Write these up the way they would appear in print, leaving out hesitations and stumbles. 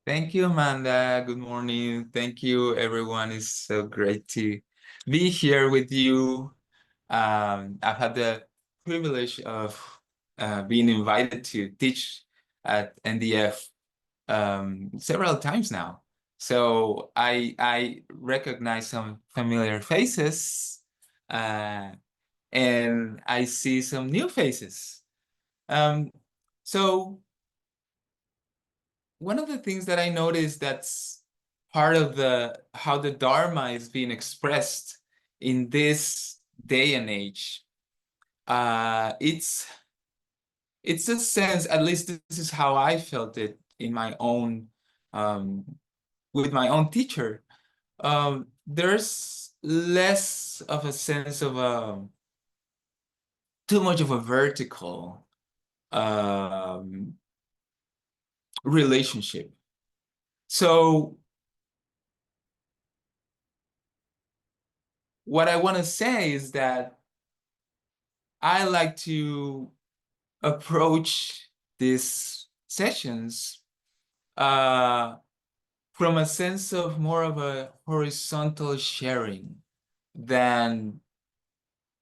Thank you, Amanda. Good morning. Thank you, everyone. It's so great to be here with you. I've had the privilege of being invited to teach at NDF several times now. So I recognize some familiar faces, uh, and I see some new faces. So one of the things that I noticed that's part of how the Dharma is being expressed in this day and age, it's a sense, at least this is how I felt it in my own with my own teacher. There's less of a sense of too much of a vertical um, relationship. So what I want to say is that I like to approach these sessions from a sense of more of a horizontal sharing than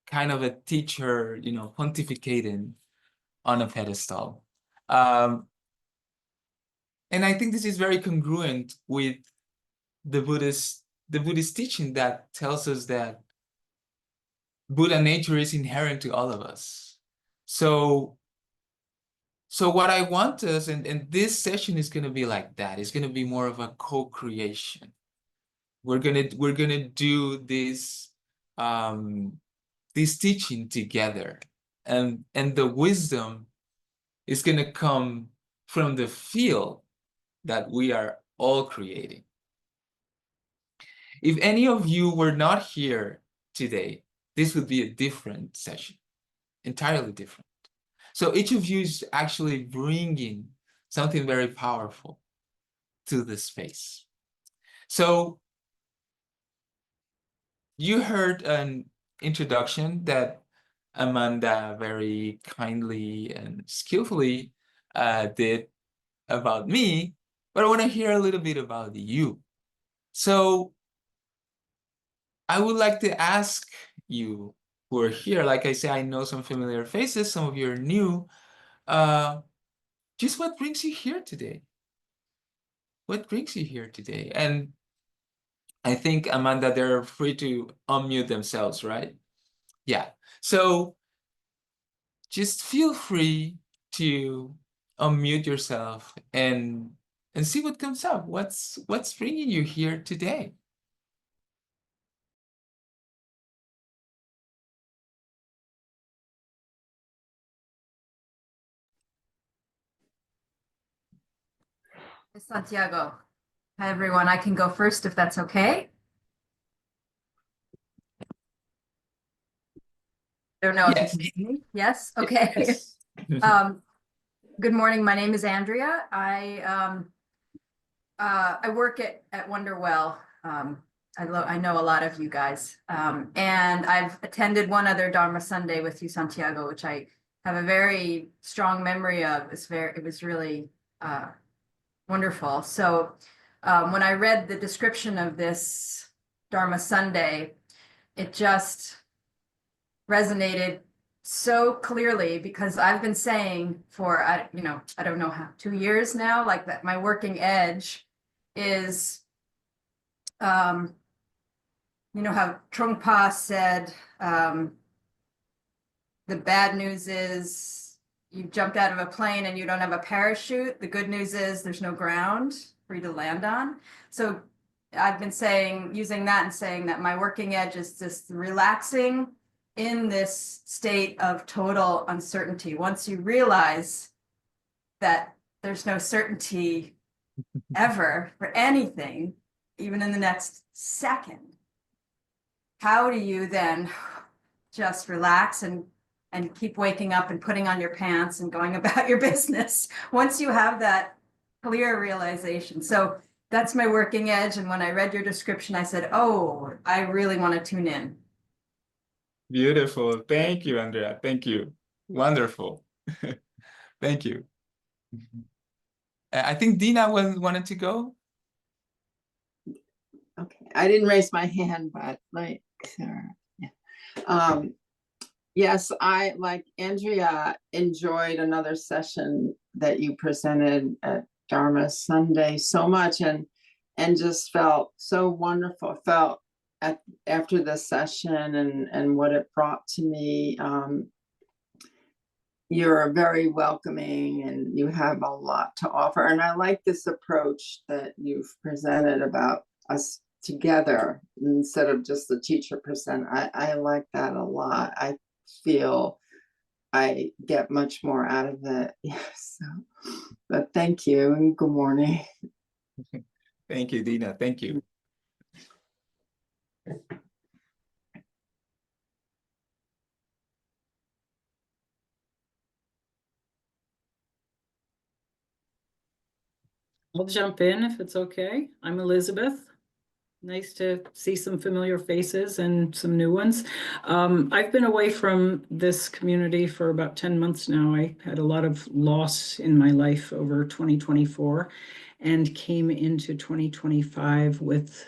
kind of a teacher, pontificating on a pedestal. And I think this is very congruent with the Buddhist teaching that tells us that Buddha nature is inherent to all of us. So what I want us, and this session is going to be like that. It's going to be more of a co-creation. We're gonna do this teaching together, and the wisdom is going to come from the field that we are all creating. If any of you were not here today, this would be a different session, entirely different. So each of you is actually bringing something very powerful to the space. So you heard an introduction that Amanda very kindly and skillfully did about me, but I want to hear a little bit about you. So I would like to ask you who are here, like I say, I know some familiar faces, some of you are new, just what brings you here today? What brings you here today? And I think, Amanda, they're free to unmute themselves, right? Yeah. So just feel free to unmute yourself and see what comes up. What's bringing you here today? Santiago. Hi, everyone. I can go first if that's okay. I don't know if you Yes. can hear me. Yes? Okay. Yes. Good morning. My name is Andrea. I work at Wonderwell. I know a lot of you guys. And I've attended one other Dharma Sunday with you, Santiago, which I have a very strong memory of. It was really wonderful. So when I read the description of this Dharma Sunday, it just resonated so clearly because I've been saying for, I don't know how, 2 years now, like that my working edge is, how Trungpa said, the bad news is you jumped out of a plane and you don't have a parachute. The good news is there's no ground for you to land on. So I've been using that and saying that my working edge is just relaxing in this state of total uncertainty. Once you realize that there's no certainty ever for anything, even in the next second, how do you then just relax and keep waking up and putting on your pants and going about your business once you have that clear realization? So that's my working edge. And when I read your description, I said, oh, I really want to tune in. Beautiful. Thank you, Andrea. Thank you. Wonderful. Thank you. I think Dina wanted to go. Okay, I didn't raise my hand, but like, yeah. Yes, I, like Andrea, enjoyed another session that you presented at Dharma Sunday so much, and just felt so wonderful. Felt after the session and what it brought to me. You're very welcoming and you have a lot to offer. And I like this approach that you've presented about us together instead of just the teacher present. I like that a lot. I feel I get much more out of it. Yes. So, but thank you and good morning. Thank you, Dina. Thank you. I'll jump in if it's okay. I'm Elizabeth. Nice to see some familiar faces and some new ones. I've been away from this community for about 10 months now. I had a lot of loss in my life over 2024 and came into 2025 with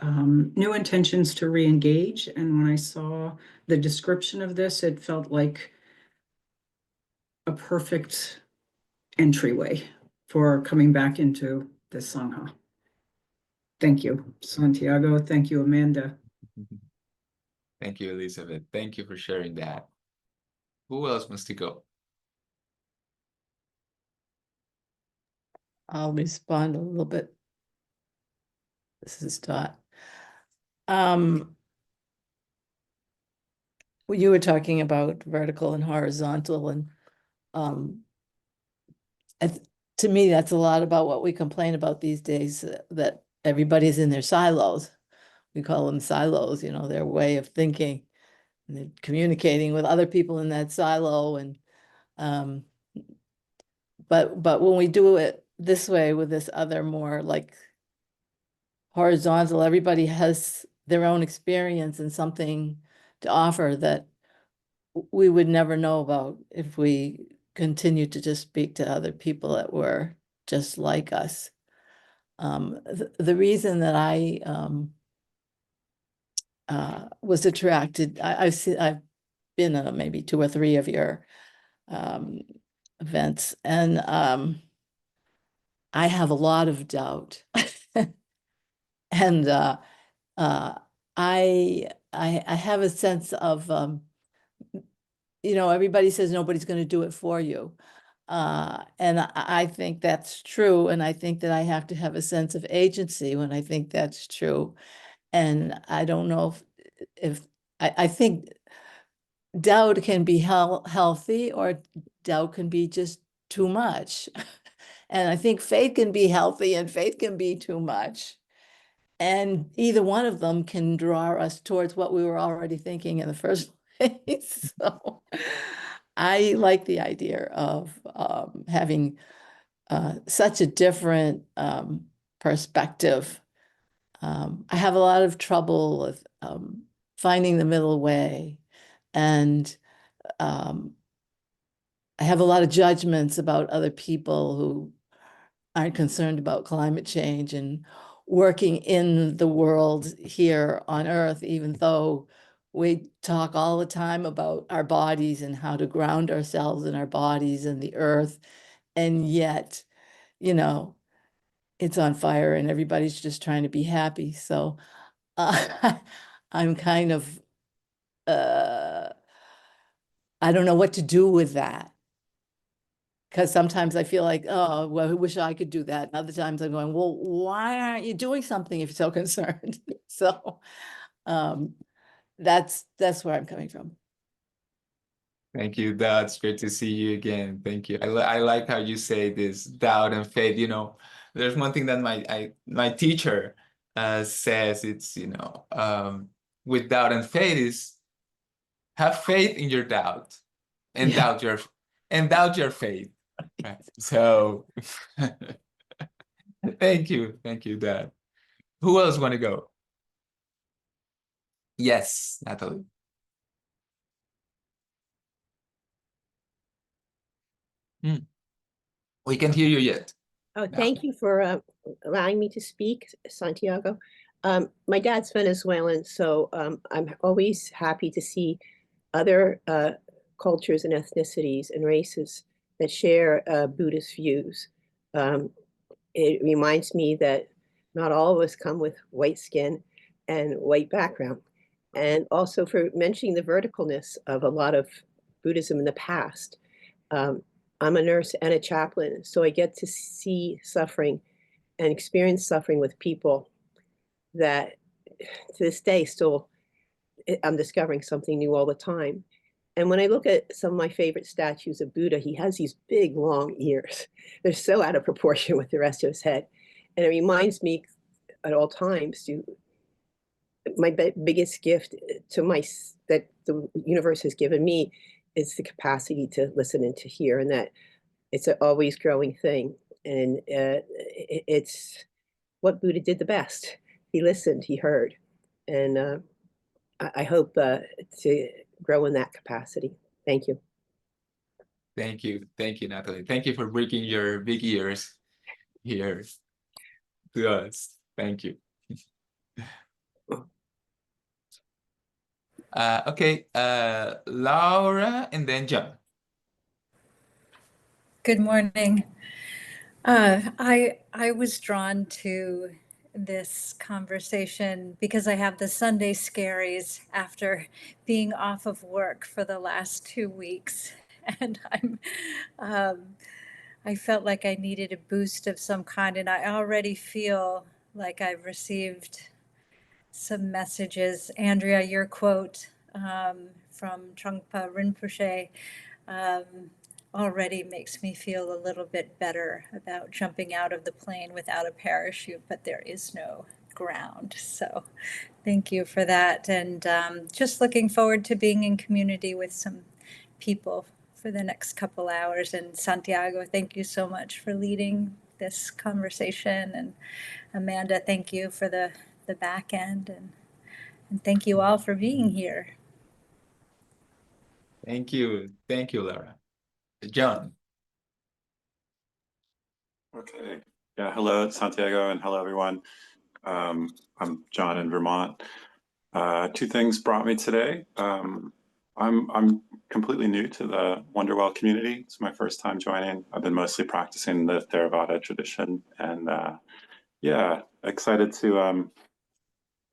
new intentions to re-engage. And when I saw the description of this, it felt like a perfect entryway for coming back into this Sangha. Thank you, Santiago. Thank you, Amanda. Thank you, Elizabeth. Thank you for sharing that. Who else wants to go? I'll respond a little bit. This is Dot. You were talking about vertical and horizontal, and to me, that's a lot about what we complain about these days, that everybody's in their silos. We call them silos, their way of thinking, and they're communicating with other people in that silo. And but when we do it this way with this other more like horizontal, everybody has their own experience and something to offer that we would never know about if we continue to just speak to other people that were just like us. The reason that I was attracted, I've been to maybe 2 or 3 of your events, and I have a lot of doubt. And I have a sense of everybody says nobody's going to do it for you. And I think that's true. And I think that I have to have a sense of agency when I think that's true. And I don't know if I think doubt can be healthy, or doubt can be just too much. And I think faith can be healthy and faith can be too much. And either one of them can draw us towards what we were already thinking in the first place. So I like the idea of having such a different perspective. I have a lot of trouble with finding the middle way. And I have a lot of judgments about other people who aren't concerned about climate change and working in the world here on Earth, even though we talk all the time about our bodies and how to ground ourselves in our bodies and the earth. And yet, it's on fire and everybody's just trying to be happy. So I'm kind of, I don't know what to do with that. Because sometimes I feel like, oh, well, I wish I could do that. And other times I'm going, well, why aren't you doing something if you're so concerned? So that's where I'm coming from. Thank you. That's great to see you again. Thank you. I like how you say this doubt and faith. There's one thing that my teacher says. It's with doubt and faith is have faith in your doubt and doubt your faith. Right. So thank you, Dad. Who else want to go? Yes, Natalie. We can't hear you yet. Oh, Now. thank you for allowing me to speak, Santiago. My dad's Venezuelan, so I'm always happy to see other cultures and ethnicities and races that share Buddhist views. It reminds me that not all of us come with white skin and white background. And also for mentioning the verticalness of a lot of Buddhism in the past. I'm a nurse and a chaplain, so I get to see suffering and experience suffering with people that to this day still I'm discovering something new all the time. And when I look at some of my favorite statues of Buddha, he has these big, long ears. They're so out of proportion with the rest of his head. And it reminds me at all times to my biggest gift to that the universe has given me is the capacity to listen and to hear, and that it's an always growing thing. And it's what Buddha did the best. He listened, he heard. And I hope to grow in that capacity. Thank you. Thank you, Natalie. Thank you for bringing your big ears here to us. Thank you. Okay, Laura and then John. Good morning. I was drawn to this conversation because I have the Sunday scaries after being off of work for the last 2 weeks, and I felt like I needed a boost of some kind, and I already feel like I've received some messages. Andrea, your quote from Trungpa Rinpoche already makes me feel a little bit better about jumping out of the plane without a parachute, but there is no ground. So thank you for that. And just looking forward to being in community with some people for the next couple hours. And Santiago, thank you so much for leading this conversation. And Amanda, thank you for the back end. And thank you all for being here. Thank you, Laura. John. Okay. Yeah. Hello, it's Santiago, and hello, everyone. I'm John in Vermont. Two things brought me today. I'm completely new to the Wonderwell community. It's my first time joining. I've been mostly practicing the Theravada tradition, and yeah, excited to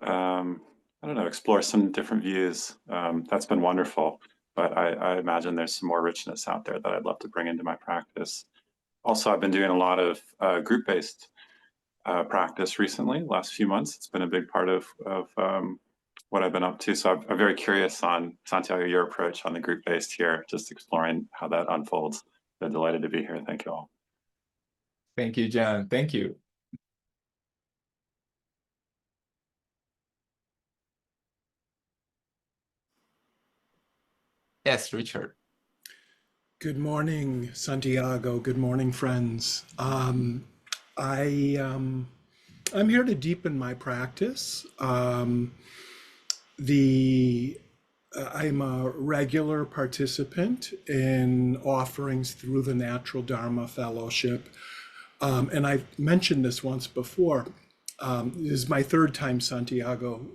I don't know, explore some different views. That's been wonderful, but I imagine there's some more richness out there that I'd love to bring into my practice. Also, I've been doing a lot of group-based practice recently, last few months. It's been a big part of what I've been up to. So I'm very curious on, Santiago, your approach on the group-based here, just exploring how that unfolds. Been delighted to be here. Thank you all. Thank you, John. Thank you. Yes, Richard. Good morning, Santiago. Good morning, friends. I'm here to deepen my practice. I'm a regular participant in offerings through the Natural Dharma Fellowship. And I've mentioned this once before. This is my third time, Santiago,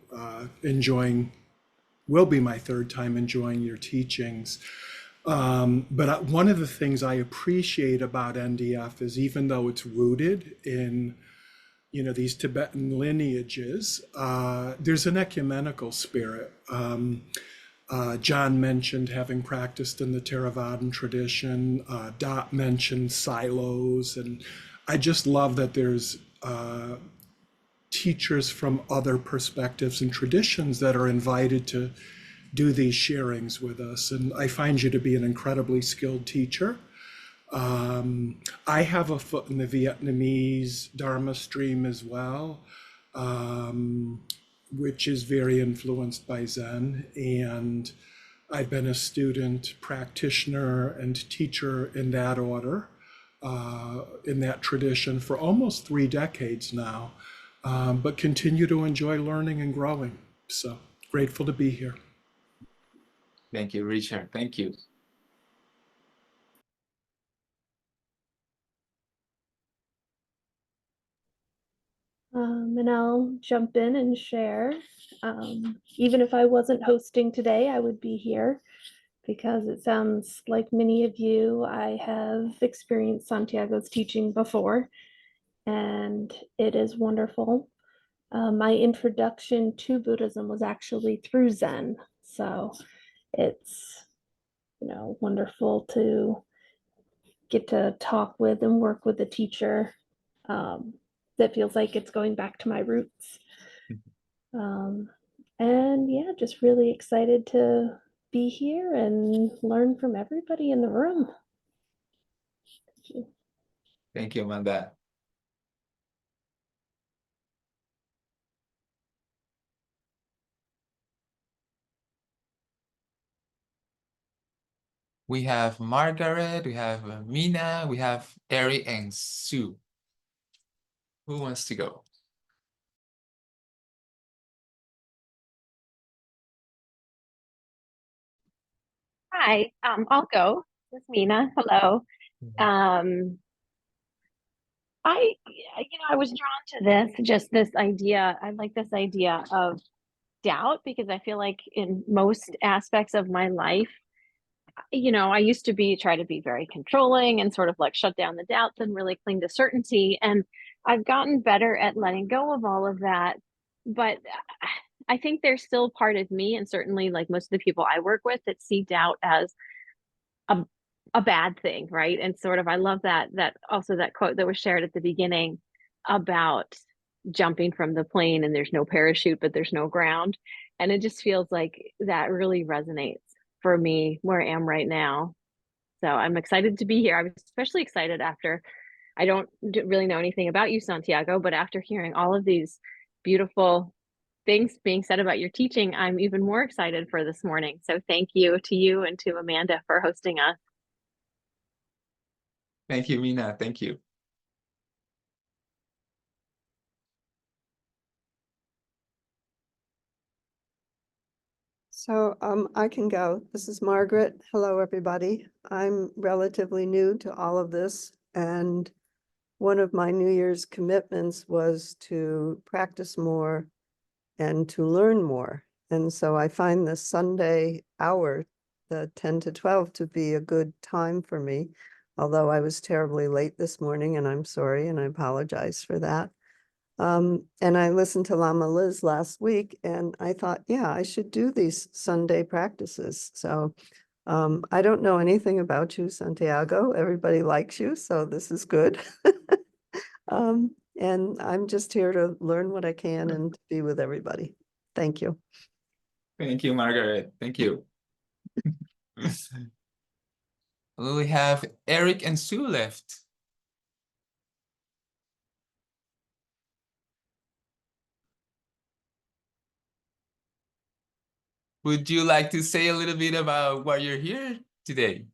will be my third time enjoying your teachings. But one of the things I appreciate about NDF is, even though it's rooted in, these Tibetan lineages, there's an ecumenical spirit. John mentioned having practiced in the Theravadan tradition. Dot mentioned silos, and I just love that there's teachers from other perspectives and traditions that are invited to do these sharings with us. And I find you to be an incredibly skilled teacher. I have a foot in the Vietnamese Dharma stream as well, which is very influenced by Zen. And I've been a student, practitioner, and teacher in that order, in that tradition for almost 3 decades now, but continue to enjoy learning and growing. So grateful to be here. Thank you, Richard. Thank you. And I'll jump in and share. Even if I wasn't hosting today, I would be here because it sounds like many of you, I have experienced Santiago's teaching before, and it is wonderful. My introduction to Buddhism was actually through Zen, so it's, wonderful to get to talk with and work with a teacher that feels like it's going back to my roots. And yeah, just really excited to be here and learn from everybody in the room. Thank you. Thank you, Amanda. We have Margaret, we have Mina, we have Eric and Sue. Who wants to go? Hi, I'll go. This is Mina. Hello. I was drawn to this idea. I like this idea of doubt because I feel like in most aspects of my life, I used to try to be very controlling and sort of like shut down the doubts and really cling to certainty. And I've gotten better at letting go of all of that. But I think there's still part of me, and certainly like most of the people I work with, that see doubt as a bad thing, right? And sort of I love that also that quote that was shared at the beginning about jumping from the plane and there's no parachute, but there's no ground. And it just feels like that really resonates for me where I am right now. So I'm excited to be here. I was especially excited after, I don't really know anything about you, Santiago, but after hearing all of these beautiful things being said about your teaching, I'm even more excited for this morning. So thank you to you and to Amanda for hosting us. Thank you, Mina. Thank you. So I can go. This is Margaret. Hello, everybody. I'm relatively new to all of this. And one of my New Year's commitments was to practice more and to learn more. And so I find the Sunday hour, the 10 to 12, to be a good time for me. Although I was terribly late this morning, and I'm sorry, and I apologize for that. And I listened to Lama Liz last week, and I thought, yeah, I should do these Sunday practices. So I don't know anything about you, Santiago. Everybody likes you, so this is good. And I'm just here to learn what I can and to be with everybody. Thank you. Thank you, Margaret. Thank you. We have Eric and Sue left. Would you like to say a little bit about why you're here today?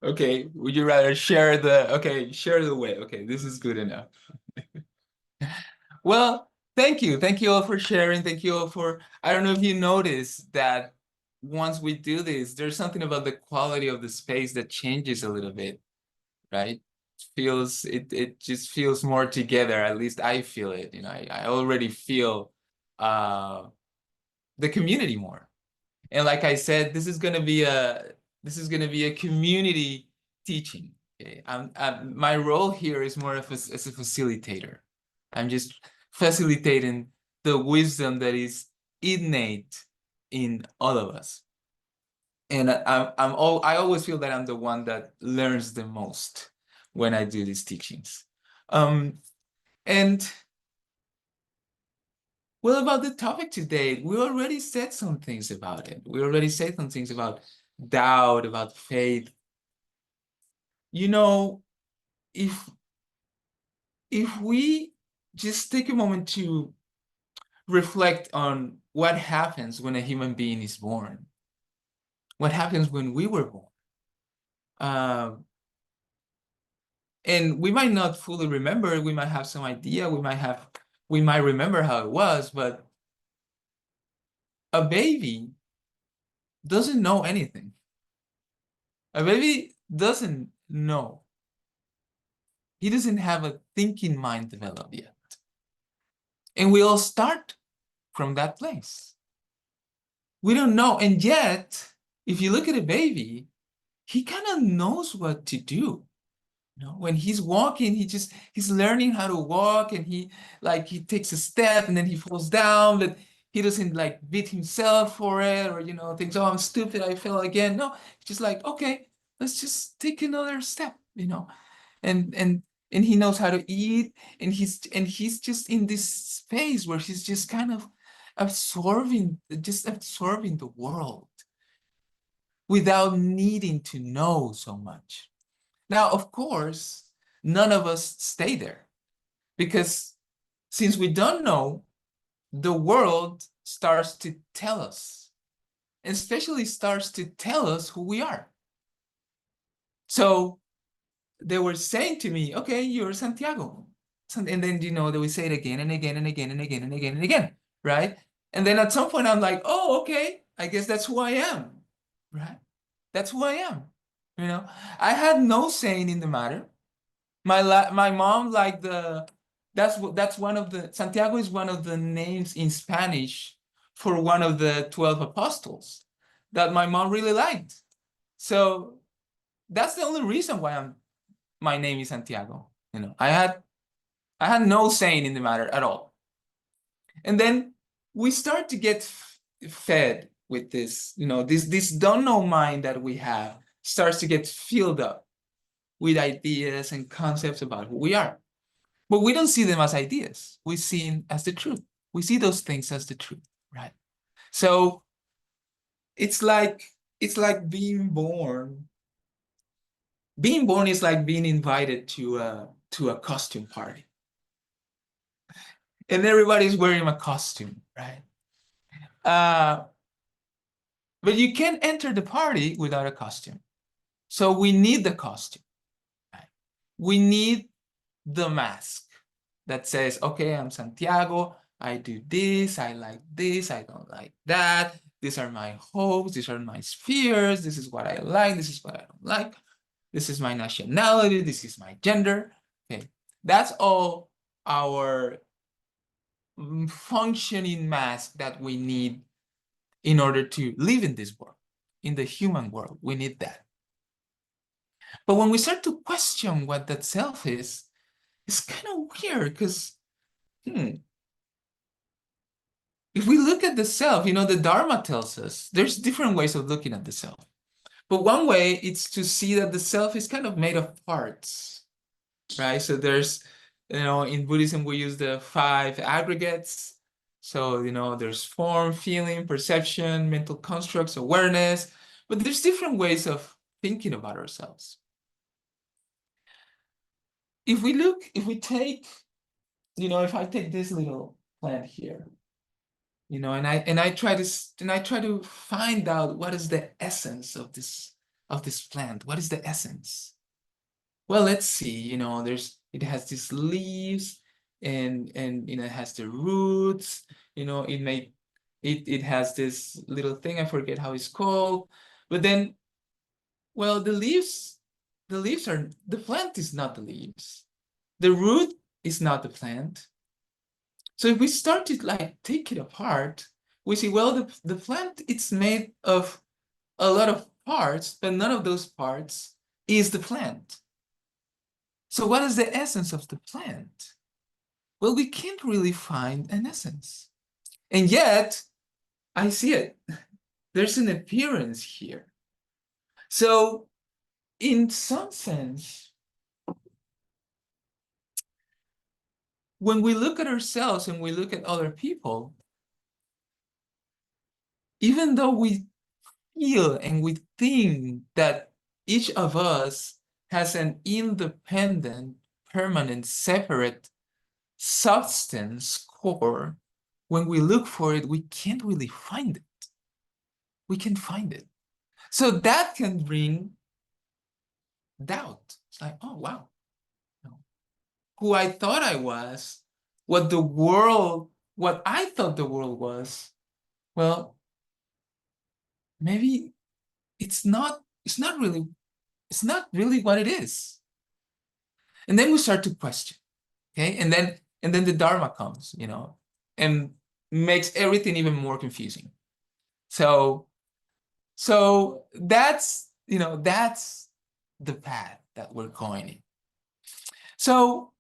Okay, would you rather share share the way. Okay, this is good enough. Well, thank you. Thank you all for sharing. Thank you all for, I don't know if you noticed that once we do this, there's something about the quality of the space that changes a little bit, right? It just feels more together. At least I feel it. I already feel the community more. And like I said, this is gonna be a community teaching. Okay? My role here is more of as a facilitator. I'm just facilitating the wisdom that is innate in all of us. And I always feel that I'm the one that learns the most when I do these teachings. And well, about the topic today, we already said some things about it. We already said some things about doubt, about faith. If we just take a moment to reflect on what happens when a human being is born, what happens when we were born. And we might not fully remember, we might have some idea, we might remember how it was, but a baby doesn't know anything. A baby doesn't know. He doesn't have a thinking mind developed yet. And we all start from that place. We don't know. And yet, if you look at a baby, he kind of knows what to do. You know, when he's walking, he's learning how to walk, and he takes a step and then he falls down, but he doesn't like beat himself for it, or thinks, oh, I'm stupid, I fell again. No, he's just like, okay, let's just take another step, and he knows how to eat, and he's just in this space where he's just kind of absorbing the world without needing to know so much. Now, of course, none of us stay there, because since we don't know, the world starts to tell us, and especially starts to tell us who we are. So they were saying to me, okay, you're Santiago. And then, they would say it again and again and again and again and again and again, right? And then at some point I'm like, oh, okay, I guess that's who I am, right? That's who I am. I had no saying in the matter. My mom that's one of the, Santiago is one of the names in Spanish for one of the 12 apostles that my mom really liked. So that's the only reason why my name is Santiago. I had no saying in the matter at all. And then we start to get fed with this, this don't know mind that we have starts to get filled up with ideas and concepts about who we are. But we don't see them as ideas. We see them as the truth. We see those things as the truth, right? So it's like being born. Being born is like being invited to a costume party. And everybody's wearing a costume, right? But you can't enter the party without a costume. So we need the costume, right? We need the mask that says, okay, I'm Santiago, I do this, I like this, I don't like that, these are my hopes, these are my fears, this is what I like, this is what I don't like, this is my nationality, this is my gender. Okay, that's all our functioning mask that we need in order to live in this world, in the human world. We need that. But when we start to question what that self is, it's kind of weird, because if we look at the self, the Dharma tells us there's different ways of looking at the self. But one way is to see that the self is kind of made of parts, right? So there's, in Buddhism, we use the 5 aggregates. So, there's form, feeling, perception, mental constructs, awareness. But there's different ways of thinking about ourselves. If I take this little plant here, and I try to find out what is the essence of this plant. What is the essence? Well, let's see. It has these leaves, and it has the roots. It has this little thing, I forget how it's called. But then, well, the plant is not the leaves. The root is not the plant. So if we start to take it apart, we see, well, the plant, it's made of a lot of parts, but none of those parts is the plant. So what is the essence of the plant? Well, we can't really find an essence. And yet, I see it. There's an appearance here. So in some sense, when we look at ourselves and we look at other people, even though we feel and we think that each of us has an independent, permanent, separate substance core, when we look for it, we can't really find it. We can't find it. So that can bring doubt. It's like, oh, wow. Who I thought I was, what I thought the world was, well, maybe it's not really it's not really what it is. And then we start to question, okay? And then the Dharma comes, and makes everything even more confusing. So that's, that's the path that we're going in. So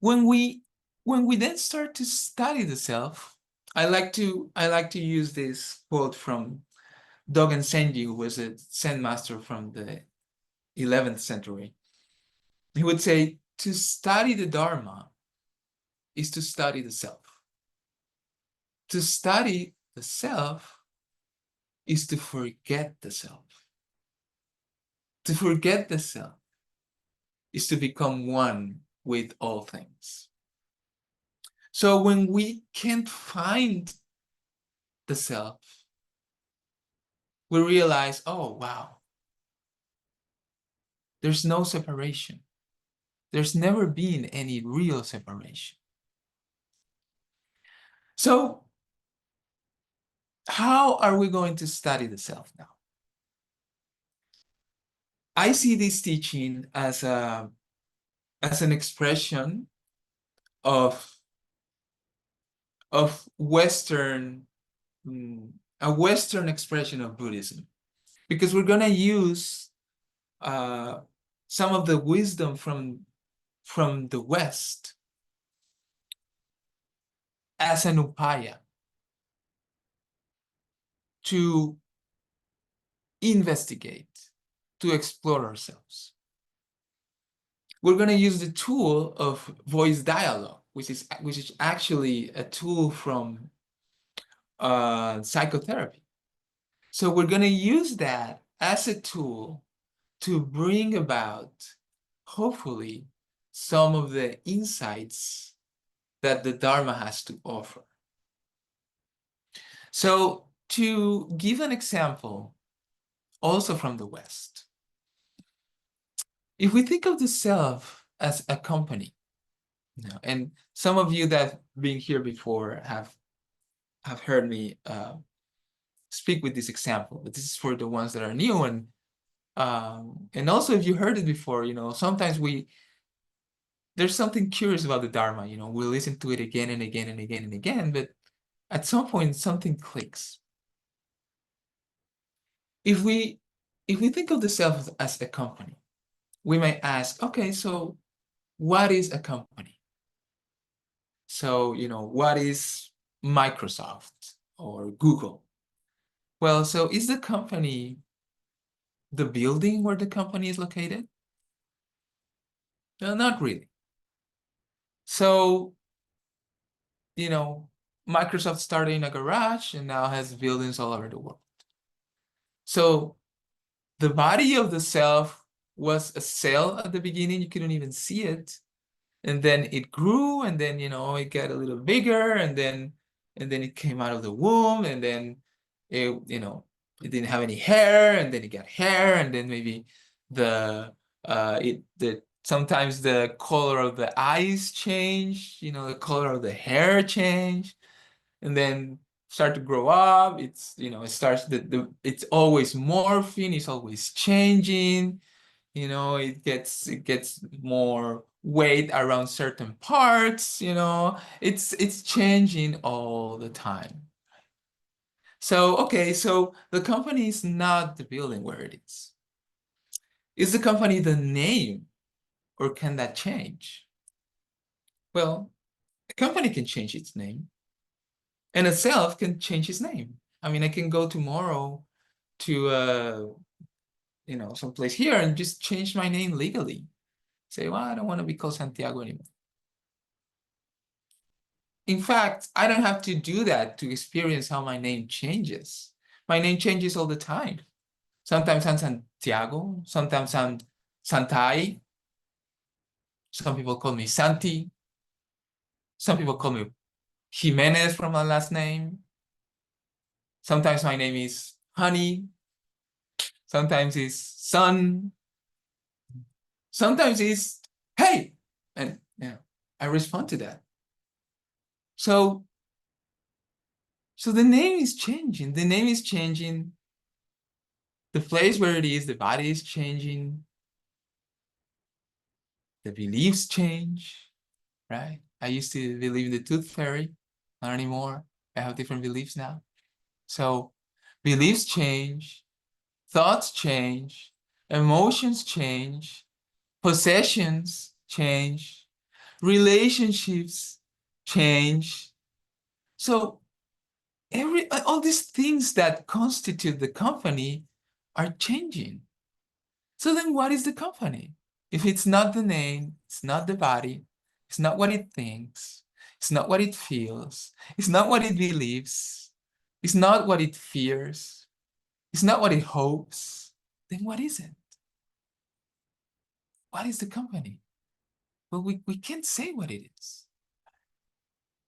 when we then start to study the self, I like to use this quote from Dogen Senji, who was a Zen master from the 11th century. He would say, to study the Dharma is to study the self. To study the self is to forget the self. To forget the self is to become one with all things. So when we can't find the self, we realize, oh, wow, there's no separation. There's never been any real separation. So how are we going to study the self now? I see this teaching as an expression of Western, a Western expression of Buddhism, because we're going to use some of the wisdom from the West as an upaya to investigate, to explore ourselves. We're going to use the tool of voice dialogue, which is actually a tool from psychotherapy. So we're going to use that as a tool to bring about, hopefully, some of the insights that the Dharma has to offer. So to give an example, also from the West, if we think of the self as a company, and some of you that have been here before have heard me speak with this example, but this is for the ones that are new, and also if you heard it before, sometimes there's something curious about the Dharma, we listen to it again and again and again and again, but at some point something clicks. If we think of the self as a company, we might ask, okay, so what is a company? So, what is Microsoft or Google? Well, so is the company the building where the company is located? No, not really. So, Microsoft started in a garage and now has buildings all over the world. So the body of the self was a cell at the beginning. You couldn't even see it. And then it grew, and then, it got a little bigger, and then it came out of the womb, and then it didn't have any hair, and then it got hair, and then maybe sometimes the color of the eyes change, the color of the hair change, and then start to grow up. It's, it starts it's always morphing, it's always changing. It gets more weight around certain parts, it's changing all the time. So, okay, so the company is not the building where it is. Is the company the name, or can that change? Well, a company can change its name, and a self can change its name. I mean, I can go tomorrow to someplace here and just change my name legally. Say, well, I don't want to be called Santiago anymore. In fact, I don't have to do that to experience how my name changes. My name changes all the time. Sometimes I'm Santiago, sometimes I'm Santai. Some people call me Santi. Some people call me Jiménez from my last name. Sometimes my name is Honey. Sometimes it's Sun. Sometimes it's Hey. And I respond to that. So the name is changing. The name is changing the place where it is, the body is changing, the beliefs change, right? I used to believe in the tooth fairy, not anymore. I have different beliefs now. So beliefs change, thoughts change, emotions change, possessions change, relationships change. So all these things that constitute the company are changing. So then what is the company? If it's not the name, it's not the body, it's not what it thinks, it's not what it feels, it's not what it believes, it's not what it fears, it's not what it hopes, then what is it? What is the company? Well, we can't say what it is.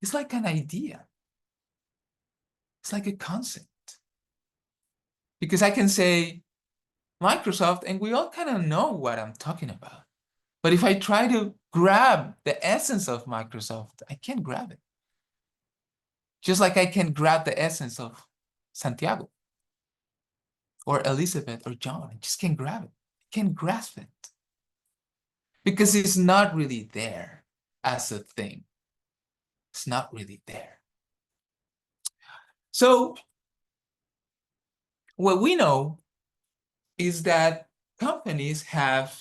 It's like an idea. It's like a concept. Because I can say Microsoft and we all kind of know what I'm talking about. But if I try to grab the essence of Microsoft, I can't grab it. Just like I can grab the essence of Santiago or Elizabeth or John. I just can't grab it. I can't grasp it. Because it's not really there as a thing. It's not really there. So what we know is that companies have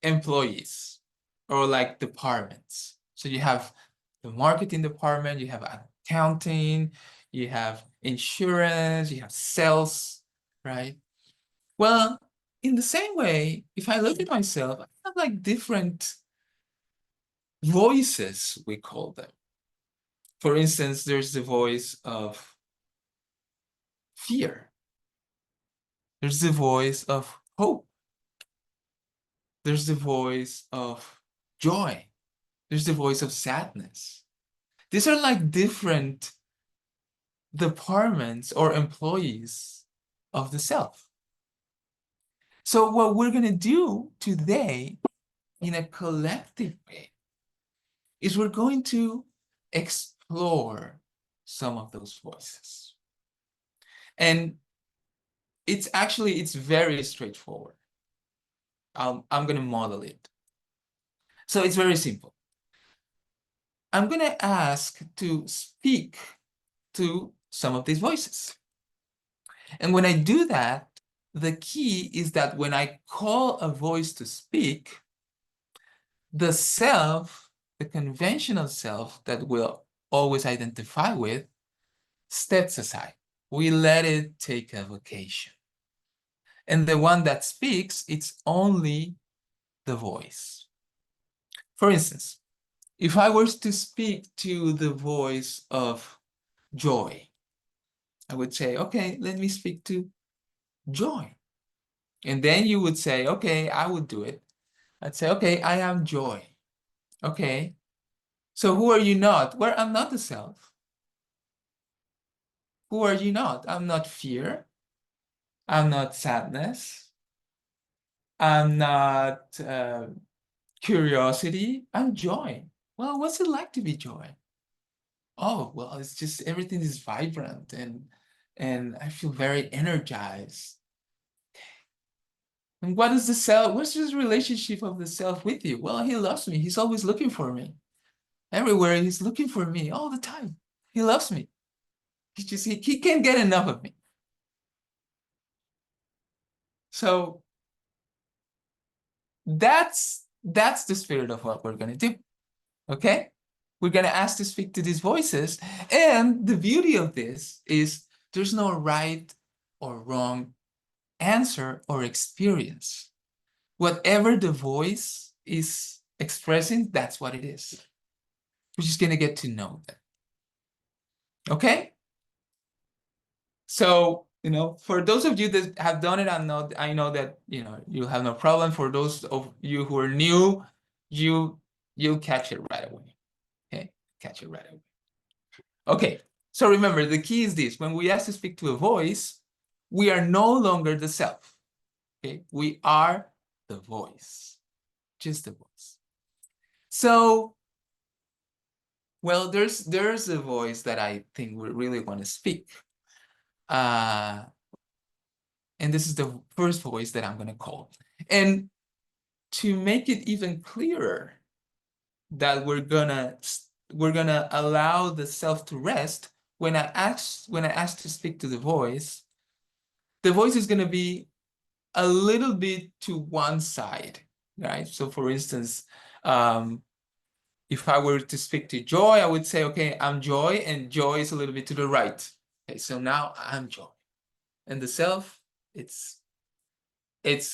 employees or like departments. So you have the marketing department, you have accounting, you have insurance, you have sales, right? Well, in the same way, if I look at myself, I have like different voices, we call them. For instance, there's the voice of fear. There's the voice of hope. There's the voice of joy. There's the voice of sadness. These are like different departments or employees of the self. So what we're going to do today in a collective way is we're going to explore some of those voices. And it's very straightforward. I'm going to model it. So it's very simple. I'm going to ask to speak to some of these voices. And when I do that, the key is that when I call a voice to speak, the self, the conventional self that we'll always identify with, steps aside. We let it take a vacation. And the one that speaks, it's only the voice. For instance, if I was to speak to the voice of joy, I would say, okay, let me speak to joy. And then you would say, okay, I would do it. I'd say, okay, I am joy. Okay, so who are you not? Well, I'm not the self. Who are you not? I'm not fear. I'm not sadness. I'm not curiosity. I'm joy. Well, what's it like to be joy? Oh, well, it's just everything is vibrant and I feel very energized. And what is the self? What's his relationship of the self with you? Well, he loves me. He's always looking for me. Everywhere he's looking for me all the time. He loves me. He can't get enough of me. So that's the spirit of what we're going to do. Okay? We're going to ask to speak to these voices. And the beauty of this is there's no right or wrong answer or experience. Whatever the voice is expressing, that's what it is. We're just going to get to know them. Okay? So, for those of you that have done it, I know that, you'll have no problem. For those of you who are new, you'll catch it right away. Okay? Catch it right away. Okay. So remember, the key is this. When we ask to speak to a voice, we are no longer the self. Okay? We are the voice. Just the voice. So, well, there's a voice that I think we really want to speak. And this is the first voice that I'm going to call. And to make it even clearer that we're gonna allow the self to rest, when I ask to speak to the voice is going to be a little bit to one side, right? So for instance, if I were to speak to Joy, I would say, okay, I'm Joy, and Joy is a little bit to the right. Okay, so now I'm Joy. And the self, it's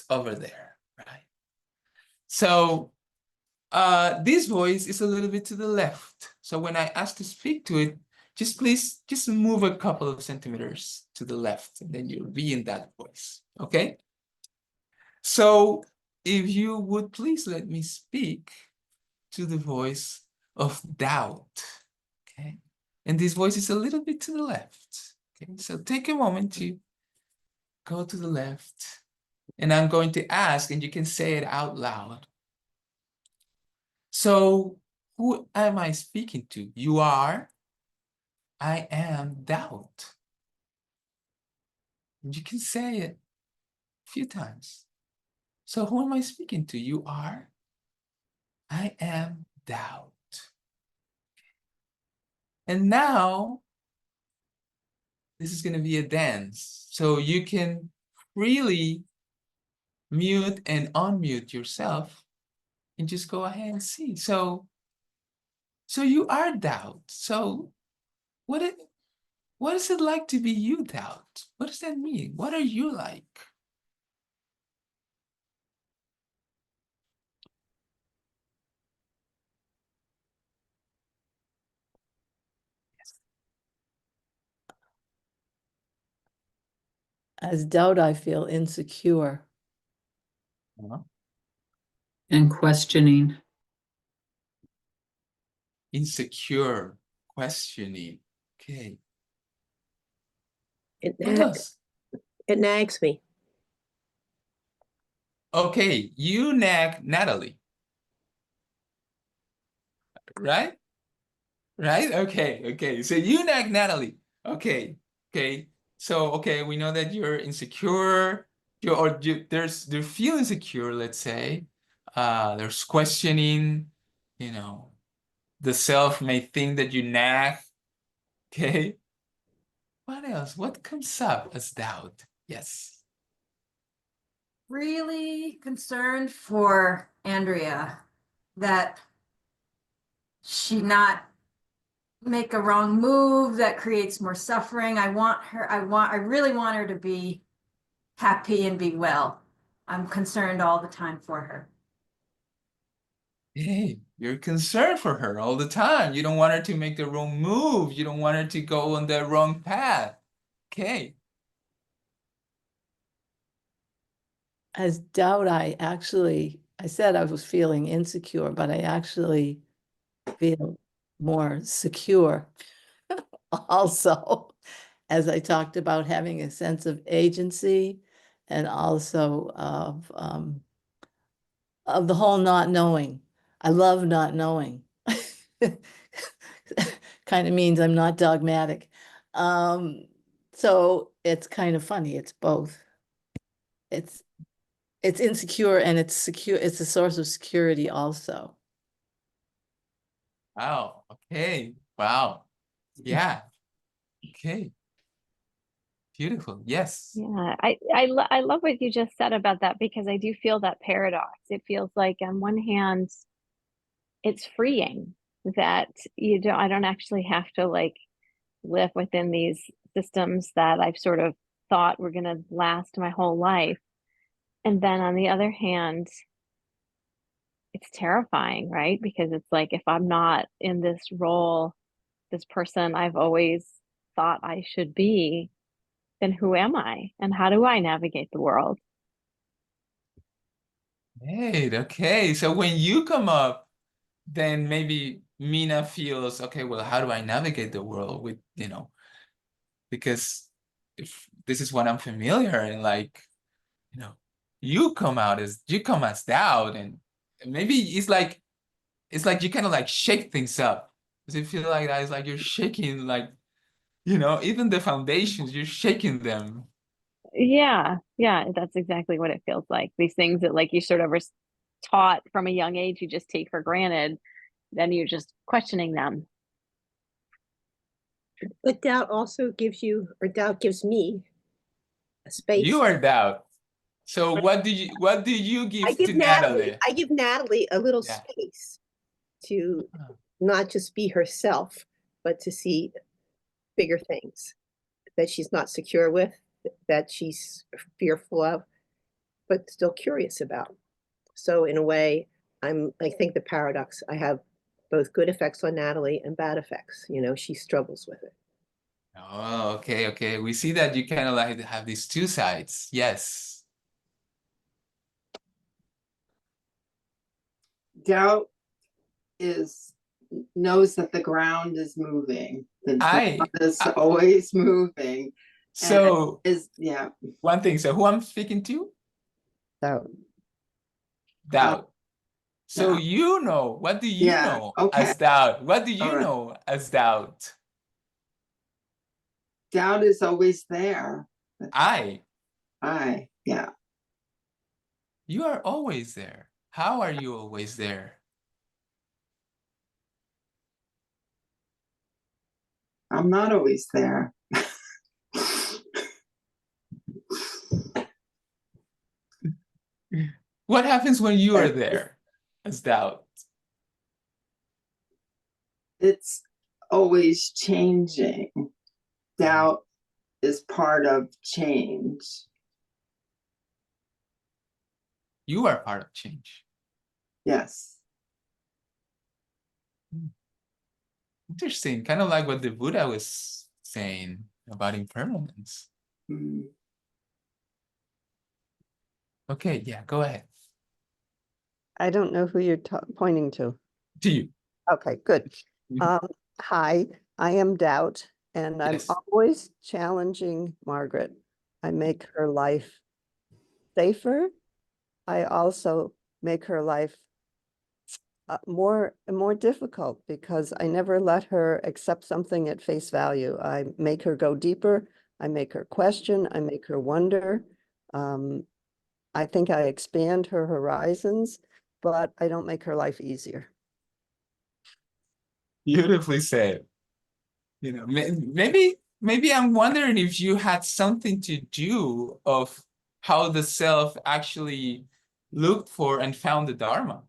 over there, right? So this voice is a little bit to the left. So when I ask to speak to it, just move a couple of centimeters to the left, and then you'll be in that voice, okay? So if you would please let me speak to the voice of doubt, okay? And this voice is a little bit to the left, okay? So take a moment to go to the left, and I'm going to ask, and you can say it out loud. So who am I speaking to? You are. I am doubt. And you can say it a few times. So who am I speaking to? You are. I am doubt. And now, this is going to be a dance. So you can freely mute and unmute yourself and just go ahead and see. So you are doubt. So what is it like to be you, doubt? What does that mean? What are you like? As doubt, I feel insecure. And questioning. Insecure, questioning. Okay. It, What else? it nags me. Okay, you nag Natalie. Right? Right? Okay. So you nag Natalie. Okay. So, okay, we know that you're insecure. They're feel insecure, let's say. There's questioning, the self may think that you nag. Okay. What else? What comes up as doubt? Yes. Really concerned for Andrea that she not make a wrong move that creates more suffering. I really want her to be happy and be well. I'm concerned all the time for her. Hey, you're concerned for her all the time. You don't want her to make the wrong move. You don't want her to go on the wrong path. Okay. As doubt, I said I was feeling insecure, but I actually feel more secure also, as I talked about having a sense of agency and also of the whole not knowing. I love not knowing. Kind of means I'm not dogmatic. So it's kind of funny. It's both. It's insecure and it's secure. It's a source of security also. Wow. Okay. Wow. Yeah. Okay. Beautiful. Yes. Yeah, I love what you just said about that, because I do feel that paradox. It feels like on one hand, it's freeing that I don't actually have to like live within these systems that I've sort of thought were going to last my whole life. And then on the other hand, it's terrifying, right? Because it's like, if I'm not in this role, this person I've always thought I should be, then who am I? And how do I navigate the world? Great. Okay. So when you come up, then maybe Mina feels, okay, well, how do I navigate the world with, because if this is what I'm familiar and like, you come as doubt, and maybe it's like you kind of like shake things up. Does it feel like that? It's like you're shaking, like, even the foundations, you're shaking them. Yeah, yeah, that's exactly what it feels like. These things that like you sort of were taught from a young age, you just take for granted, then you're just questioning them. But doubt also gives you, or doubt gives me a space. You are doubt. So what do you give to Natalie? I give Natalie a little Yeah. space to Oh. not just be herself, but to see bigger things that she's not secure with, that she's fearful of, but still curious about. So in a way, I think the paradox, I have both good effects on Natalie and bad effects. You know, she struggles with it. Oh, okay, okay. We see that you kind of like have these two sides. Yes. Doubt knows that the ground is moving. The ground is always moving. So Yeah. One thing. So who I'm speaking to? Doubt. Doubt. So Doubt. you know, what do you Yeah, know okay. as doubt? What do you All right. know as doubt? Doubt is always there. Yeah. You are always there. How are you always there? I'm not always there. What happens when you are there as doubt? It's always changing. Doubt is part of change. You are part of change. Yes. Interesting. Kind of like what the Buddha was saying about impermanence. Mm. Okay, yeah, go ahead. I don't know who you're pointing to. To you. Okay, good. Mhm. Hi, I am Doubt, and Yes. I'm always challenging Margaret. I make her life safer. I also make her life more difficult because I never let her accept something at face value. I make her go deeper. I make her question. I make her wonder. I think I expand her horizons, but I don't make her life easier. Beautifully said. You know, maybe I'm wondering if you had something to do of how the self actually looked for and found the Dharma.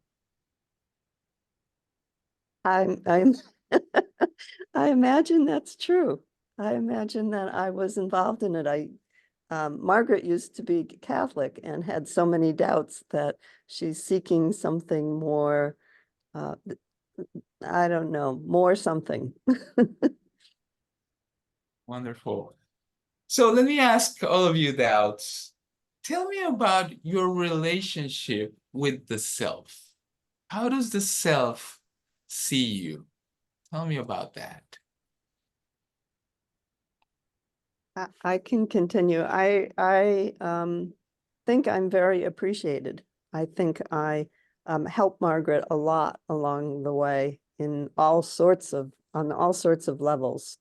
I'm I imagine that's true. I imagine that I was involved in it. Margaret used to be Catholic and had so many doubts that she's seeking something more, I don't know, more something. Wonderful. So let me ask all of you doubts. Tell me about your relationship with the self. How does the self see you? Tell me about that. I can continue. I think I'm very appreciated. I think I helped Margaret a lot along the way in on all sorts of levels.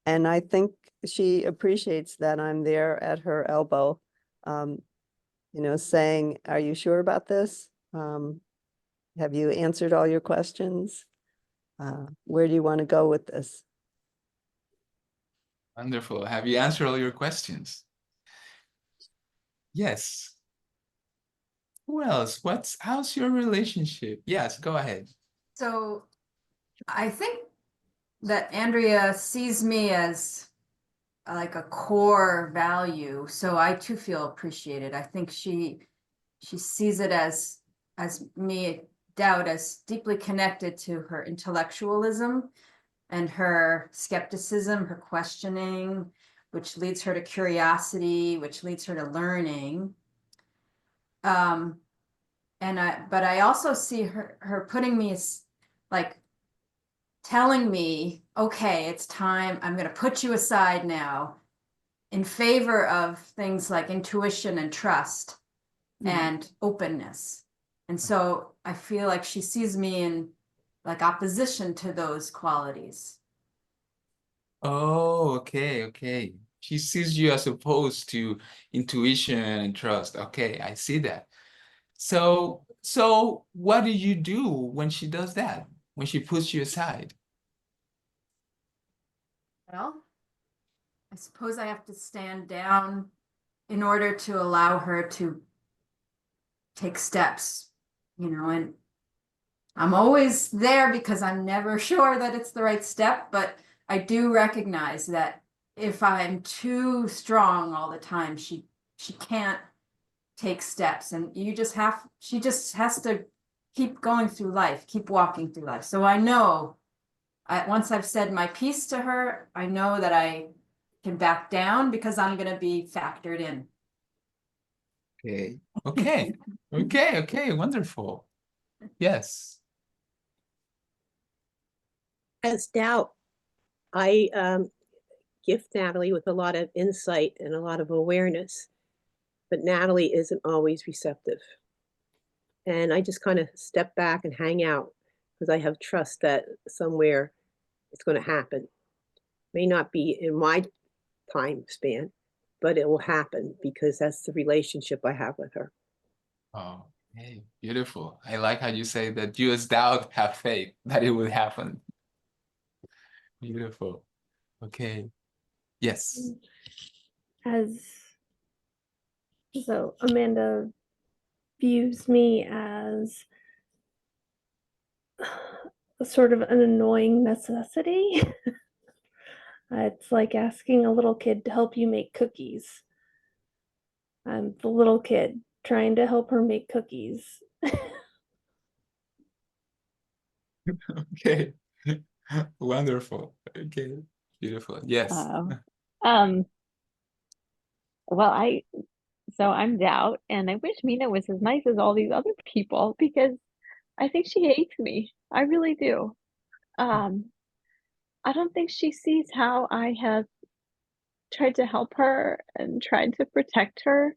And I think she appreciates that I'm there at her elbow, saying, "Are you sure about this? Have you answered all your questions? Where do you want to go with this?" Wonderful. Have you answered all your questions? Yes. Who else? How's your relationship? Yes, go ahead. So I think that Andrea sees me as like a core value. So I too feel appreciated. I think she sees it as me, Doubt, as deeply connected to her intellectualism and her skepticism, her questioning, which leads her to curiosity, which leads her to learning. But I also see her putting me like telling me, okay, it's time. I'm going to put you aside now in favor of things like intuition and trust and openness. And so I feel like she sees me in like opposition to those qualities. Oh, okay, okay. She sees you as opposed to intuition and trust. Okay, I see that. So what do you do when she does that? When she puts you aside? Well, I suppose I have to stand down in order to allow her to take steps, and I'm always there because I'm never sure that it's the right step, but I do recognize that if I'm too strong all the time, she can't take steps, and she just has to keep going through life, keep walking through life. So I know once I've said my piece to her, I know that I can back down because I'm going to be factored in. Okay, wonderful. Yes. As doubt, I gift Natalie with a lot of insight and a lot of awareness, but Natalie isn't always receptive. And I just kind of step back and hang out because I have trust that somewhere it's going to happen. May not be in my time span, but it will happen because that's the relationship I have with her. Oh, hey, beautiful. I like how you say that you as doubt have faith that it will happen. Beautiful. Okay. Yes. So Amanda views me as a sort of an annoying necessity. It's like asking a little kid to help you make cookies. I'm the little kid trying to help her make cookies. Okay. Wonderful. Okay. Beautiful. Yes. Um, well, so I'm doubt, and I wish Mina was as nice as all these other people because I think she hates me. I really do. I don't think she sees how I have tried to help her and tried to protect her,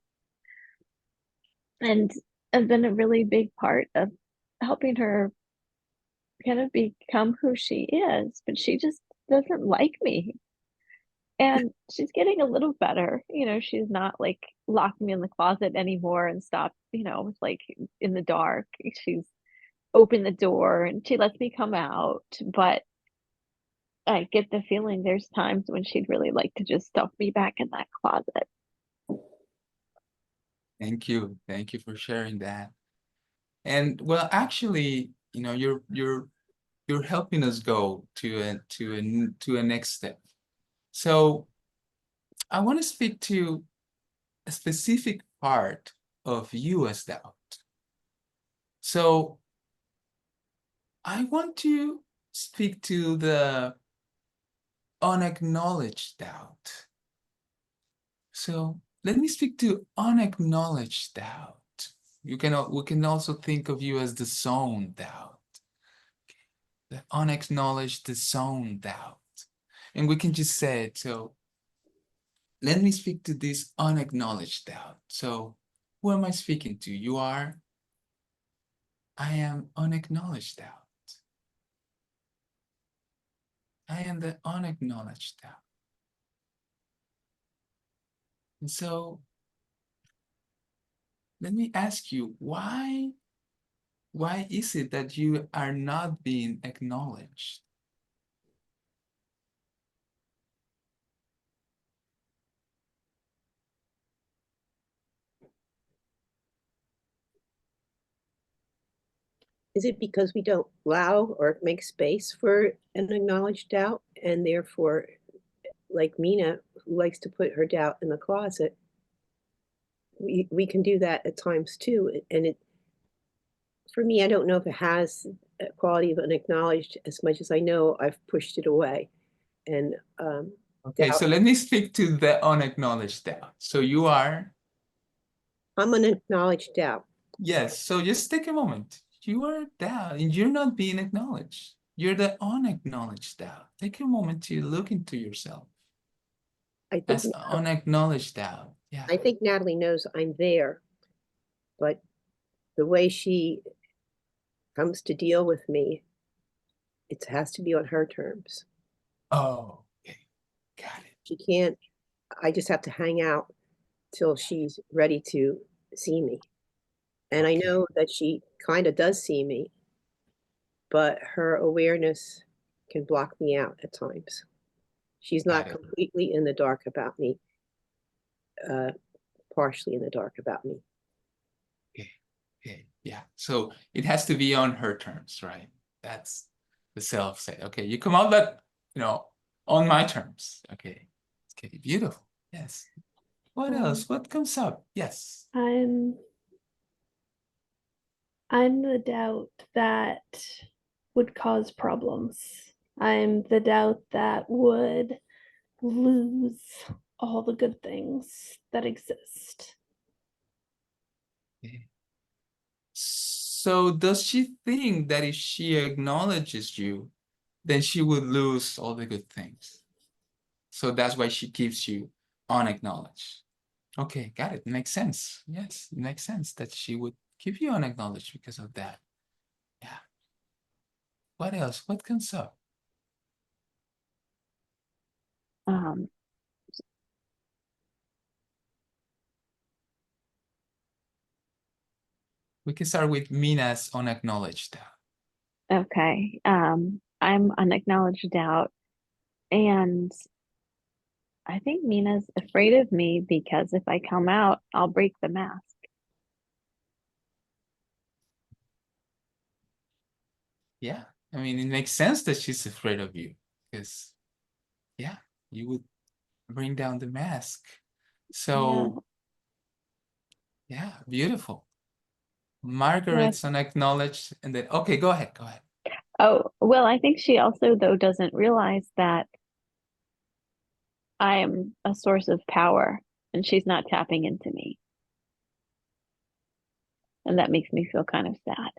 and have been a really big part of helping her kind of become who she is, but she just doesn't like me. And she's getting a little better. She's not like locking me in the closet anymore and stop, like in the dark. She's opened the door and she lets me come out. But I get the feeling there's times when she'd really like to just stuff me back in that closet. Thank you. Thank you for sharing that. And well, actually, you're helping us go to a next step. So I want to speak to a specific part of you as doubt. So I want to speak to the unacknowledged doubt. So let me speak to unacknowledged doubt. We can also think of you as the zone doubt. The unacknowledged, the zone doubt. And we can just say it. So let me speak to this unacknowledged doubt. So who am I speaking to? You are? I am unacknowledged doubt. I am the unacknowledged doubt. And so let me ask you, why is it that you are not being acknowledged? Is it because we don't allow or make space for an acknowledged doubt, and therefore, like Mina, who likes to put her doubt in the closet, we can do that at times too. And for me, I don't know if it has a quality of unacknowledged as much as I know I've pushed it away. And okay, so let me speak to the unacknowledged doubt. So you are? I'm an acknowledged doubt. Yes, so just take a moment. You are doubt and you're not being acknowledged. You're the unacknowledged doubt. Take a moment to look into yourself. I think As unacknowledged doubt. Yeah. I think Natalie knows I'm there, but the way she comes to deal with me, it has to be on her terms. Oh, okay. Got it. She can't, I just have to hang out till she's ready to see me. And I Okay. know that she kind of does see me, but her awareness can block me out at times. She's not Got it. completely in the dark about me, partially in the dark about me. Okay. Okay. Yeah. So it has to be on her terms, right? That's the self say, okay, you come out, but on my terms. Okay. Okay. Beautiful. Yes. What else? What comes up? Yes. I'm the doubt that would cause problems. I'm the doubt that would lose all the good things that exist. Okay. So does she think that if she acknowledges you, then she would lose all the good things? So that's why she keeps you unacknowledged. Okay, got it. Makes sense. Yes, it makes sense that she would keep you unacknowledged because of that. Yeah. What else? What comes up? Um, We can start with Mina's unacknowledged. okay. I'm unacknowledged doubt, and I think Mina's afraid of me because if I come out, I'll break the mask. Yeah, I mean, it makes sense that she's afraid of you because, yeah, you would bring down the mask. So, yeah, beautiful. Margaret's unacknowledged, and then, okay, go ahead, go ahead. Oh, well, I think she also, though, doesn't realize that I am a source of power and she's not tapping into me. And that makes me feel kind of sad.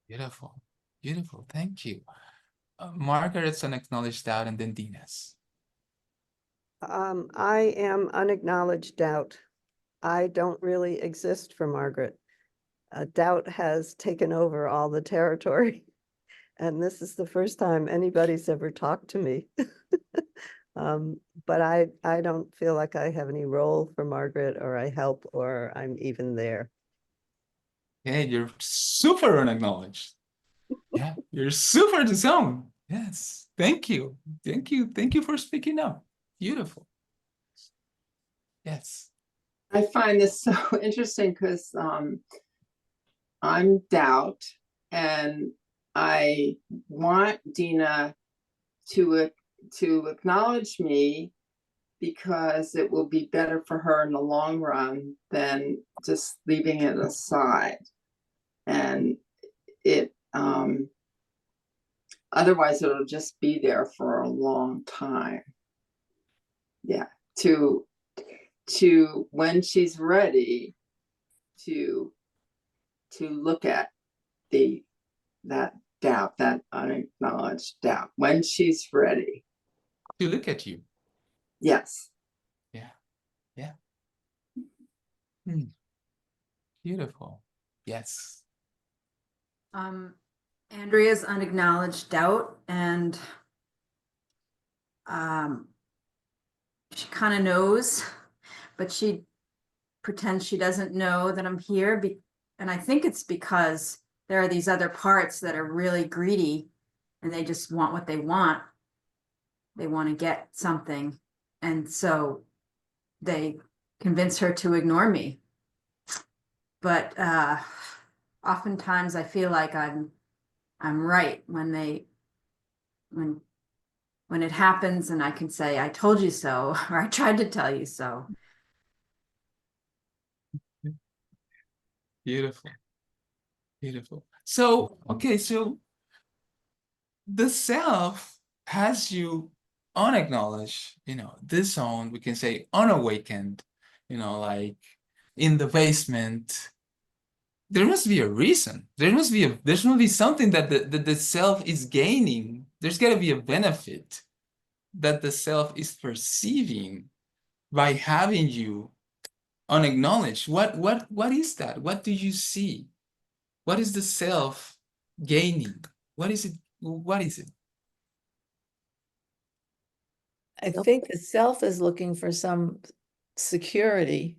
Beautiful, beautiful. Thank you. Margaret's unacknowledged doubt, and then Dina's. I am unacknowledged doubt. I don't really exist for Margaret. Doubt has taken over all the territory. And this is the first time anybody's ever talked to me. But I don't feel like I have any role for Margaret, or I help, or I'm even there. Yeah, you're super unacknowledged. Yeah, you're super the zone. Yes, thank you. Thank you. Thank you for speaking up. Beautiful. Yes. I find this so interesting because I'm doubt, and I want Dina to acknowledge me because it will be better for her in the long run than just leaving it aside. And it otherwise it'll just be there for a long time. Yeah, to when she's ready to look at that doubt, that unacknowledged doubt, when she's ready. To look at you. Yes. Yeah. Yeah. Beautiful. Yes. Andrea's unacknowledged doubt, and she kind of knows, but she pretends she doesn't know that I'm here. And I think it's because there are these other parts that are really greedy and they just want what they want. They want to get something. And so they convince her to ignore me. But oftentimes I feel like I'm right when it happens, and I can say, I told you so, or I tried to tell you so. Beautiful. Beautiful. So, okay, so the self has you unacknowledged, this zone, we can say unawakened, like in the basement. There must be a reason. There must be something that the self is gaining. There's got to be a benefit that the self is perceiving by having you unacknowledged. What is that? What do you see? What is the self gaining? What is it? What is it? I Nope. think the self is looking for some security.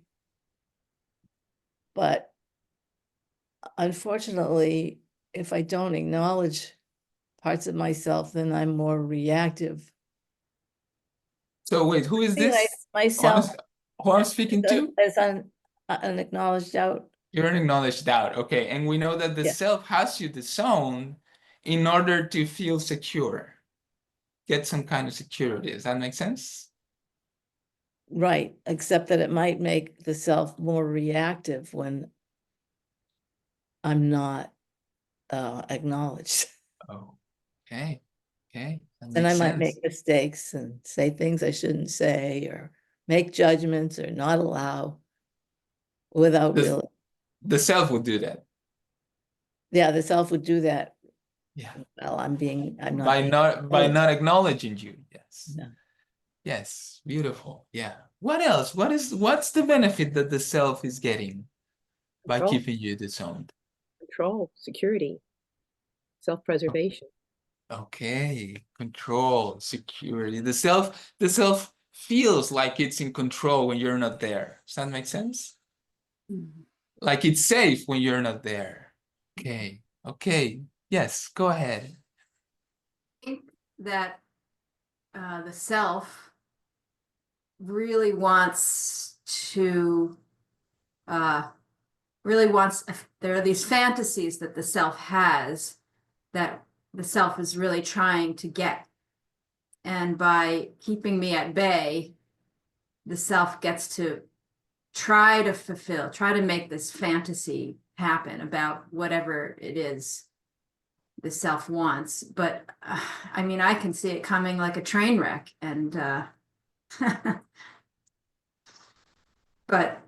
But unfortunately, if I don't acknowledge parts of myself, then I'm more reactive. So wait, who is Feel like this? myself Who I'm speaking to? as unacknowledged doubt. You're an acknowledged doubt. Okay. And we know that the Yeah. self has you disown in order to feel secure, get some kind of security. Does that make sense? Right, except that it might make the self more reactive when I'm not acknowledged. Oh, okay. Okay. That And I makes might sense. make mistakes and say things I shouldn't say, or make judgments or not allow without The, real. the self would do that. Yeah, the self would do that. Yeah. Well, I'm not By being. not acknowledging you. Yes. Yeah. Yes. Beautiful. Yeah. What else? What's the benefit that the self is getting by Control. keeping you disowned? Control, security, self-preservation. Okay. Control, security. The self feels like it's in control when you're not there. Does that make sense? Like it's safe when you're not there. Okay. Okay. Yes, go ahead. I think that the self really wants to there are these fantasies that the self has that the self is really trying to get, and by keeping me at bay, the self gets to try to make this fantasy happen about whatever it is the self wants. But I mean, I can see it coming like a train wreck, and but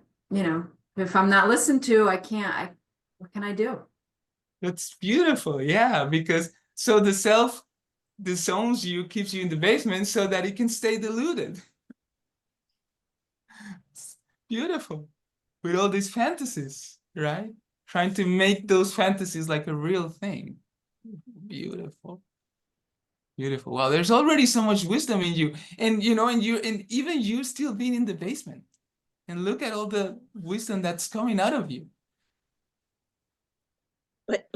if I'm not listened to, what can I do? That's beautiful. Yeah, because so the self disowns you, keeps you in the basement so that it can stay deluded. It's beautiful. With all these fantasies, right? Trying to make those fantasies like a real thing. Beautiful. Beautiful. Wow, there's already so much wisdom in you. And and even you still being in the basement. And look at all the wisdom that's coming out of you. But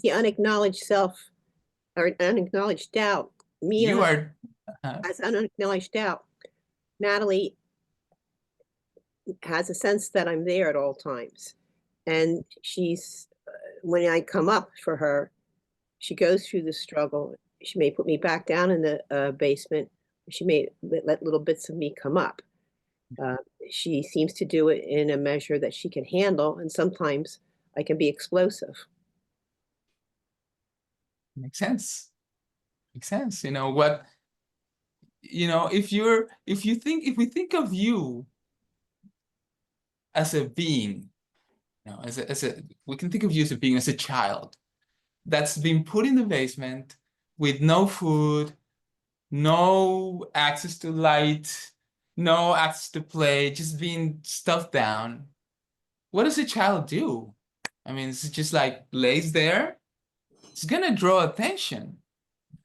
the unacknowledged self or unacknowledged doubt, me You as are unacknowledged doubt, Natalie has a sense that I'm there at all times. And she's, when I come up for her, she goes through the struggle. She may put me back down in the basement. She may let little bits of me come up. She seems to do it in a measure that she can handle. And sometimes I can be explosive. makes sense. Makes sense. You know what? If we think of you as a being, we can think of you as a being, as a child that's been put in the basement with no food, no access to light, no access to play, just being stuffed down. What does a child do? I mean, it's just like lays there. It's gonna draw attention.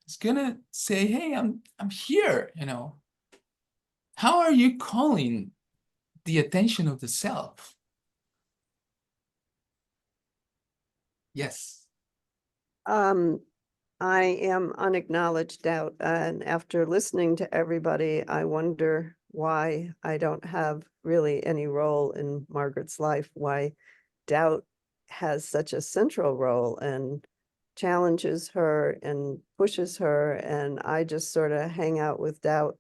It's gonna say, "Hey, I'm here." How are you calling the attention of the self? Yes. I am unacknowledged doubt, and after listening to everybody, I wonder why I don't have really any role in Margaret's life, why doubt has such a central role and challenges her and pushes her, and I just sort of hang out with doubt.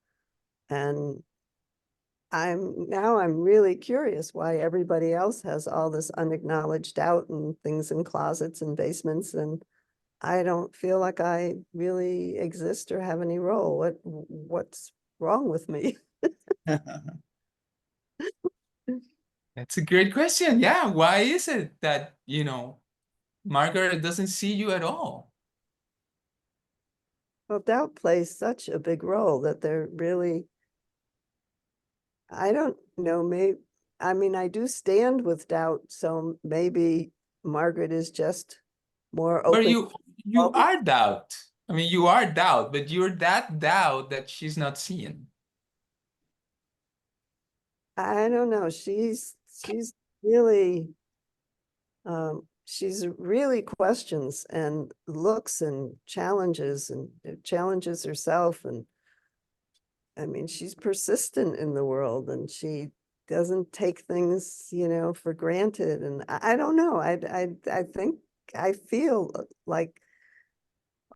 And I'm really curious why everybody else has all this unacknowledged doubt and things in closets and basements, and I don't feel like I really exist or have any role. What's wrong with me? That's a great question. Yeah, why is it that, Margaret doesn't see you at all? Well, doubt plays such a big role that they're really, I don't know, I do stand with doubt, so maybe Margaret is just more Or open. you are doubt. I mean, you are doubt, but you're that doubt that she's not seeing. I don't know. She's really she's really questions and looks and challenges herself. And I mean, she's persistent in the world and she doesn't take things, you know, for granted. And I don't know. I think I feel like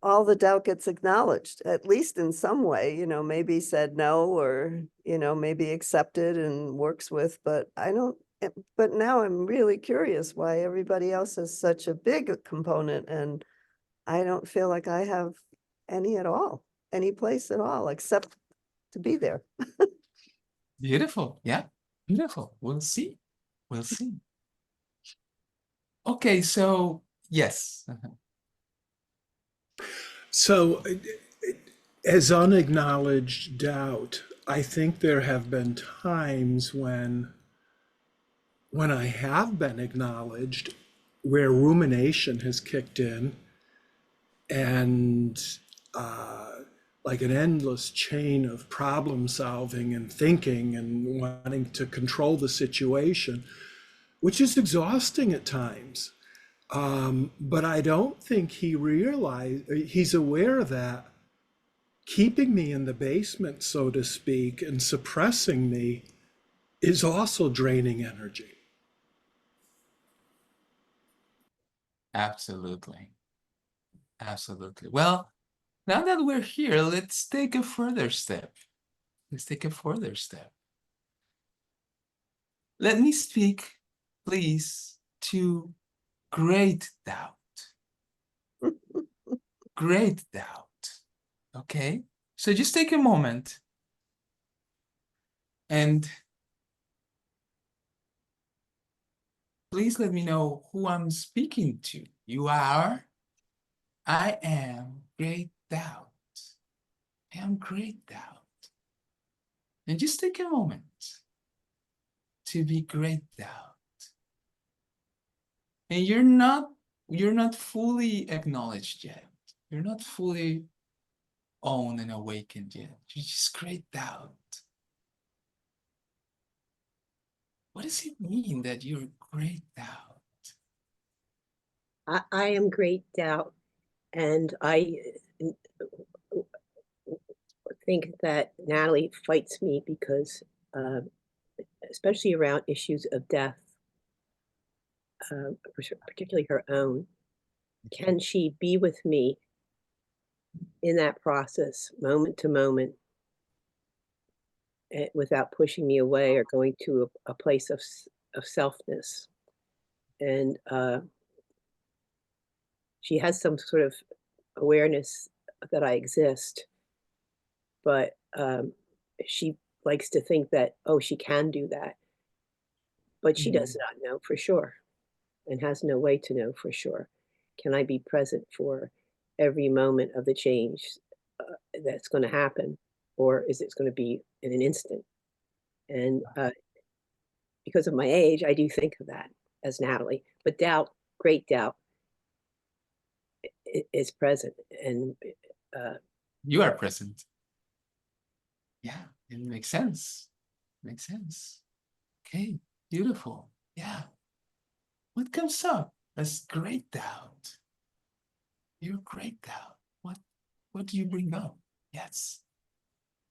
all the doubt gets acknowledged, at least in some way, you know, maybe said no, or, you know, maybe accepted and works with, but I don't, but now I'm really curious why everybody else has such a big component and I don't feel like I have any at all, any place at all, except to be there. Beautiful. Yeah. Beautiful. We'll see. We'll see. Okay. So yes. So, as unacknowledged doubt, I think there have been times when I have been acknowledged where rumination has kicked in and like an endless chain of problem solving and thinking and wanting to control the situation, which is exhausting at times. But I don't think he's aware that keeping me in the basement, so to speak, and suppressing me is also draining energy. Absolutely. Absolutely. Well, now that we're here, let's take a further step. Let's take a further step. Let me speak, please, to great doubt. Great doubt. Okay? So just take a moment and please let me know who I'm speaking to. You are? I am great doubt. I am great doubt. And just take a moment to be great doubt. And you're not fully acknowledged yet. You're not fully owned and awakened yet. You're just great doubt. What does it mean that you're great doubt? I am great doubt, and I think that Natalie fights me because, especially around issues of death, particularly her own, can she be with me in that process, moment to moment, without pushing me away or going to a place of selfness? And she has some sort of awareness that I exist, but she likes to think that, oh, she can do that, but she does not know for sure and has no way to know for sure. Can I be present for every moment of the change that's going to happen, or is it going to be in an instant? And because of my age, I do think of that as Natalie, but doubt, great doubt, is present. And you are present. Yeah, it makes sense. Makes sense. Okay, beautiful. Yeah. What comes up as great doubt? You're great doubt. What do you bring up? Yes.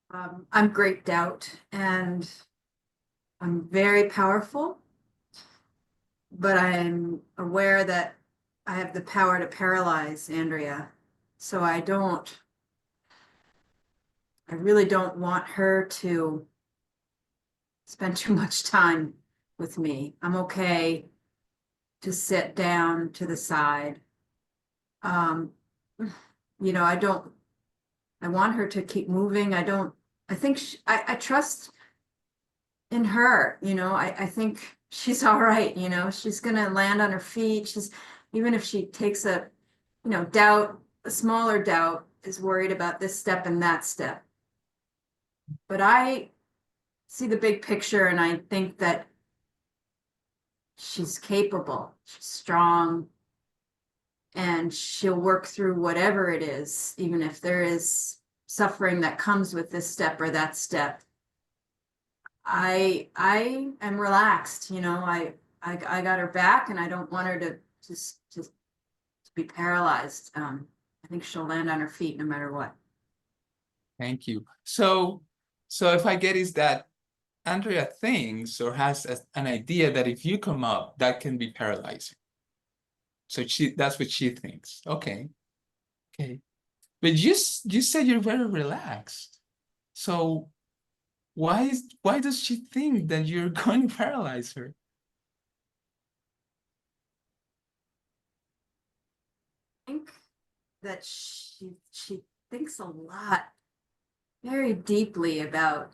I'm great doubt, and I'm very powerful, but I'm aware that I have the power to paralyze Andrea. So I really don't want her to spend too much time with me. I'm okay to sit down to the side. You know, I want her to keep moving. I think I trust in her, you know, I think she's all right, you know, she's gonna land on her feet. Even if she takes a smaller doubt, is worried about this step and that step. But I see the big picture and I think that she's capable, she's strong, and she'll work through whatever it is, even if there is suffering that comes with this step or that step. I am relaxed, you know, I got her back, and I don't want her to just be paralyzed. I think she'll land on her feet no matter what. Thank you. So if I get is that Andrea thinks or has an idea that if you come up, that can be paralyzing. So that's what she thinks. Okay. Okay. But you said you're very relaxed. So why does she think that you're going to paralyze her? I think that she thinks a lot, very deeply about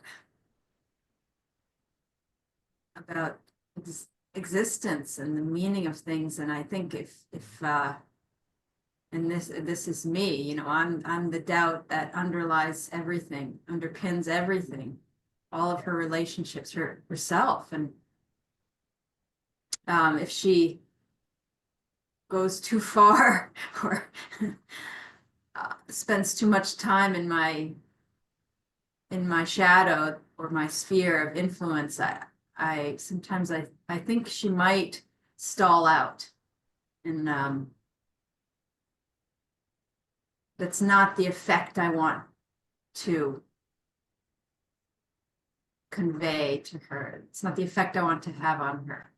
existence and the meaning of things. And I think if and this is me, you know, I'm the doubt that underlies everything, underpins everything, all of her relationships, herself. And if she goes too far or spends too much time in my shadow or my sphere of influence, I sometimes I think she might stall out, and that's not the effect I want to convey to her. It's not the effect I want to have on her.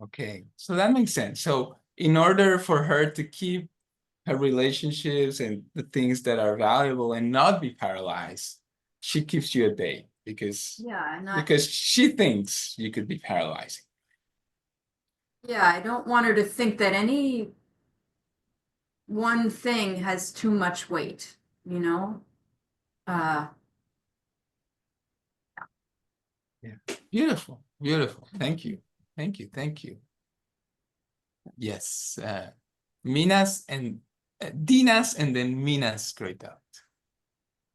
Okay, so that makes sense. So in order for her to keep her relationships and the things that are valuable and not be paralyzed, she keeps you at bay because she thinks you could be paralyzing. Yeah, I don't want her to think that any one thing has too much weight, you know? Yeah, beautiful, beautiful. Thank you, thank you, thank you. Yes, Mina's and Dina's and then Mina's great doubt.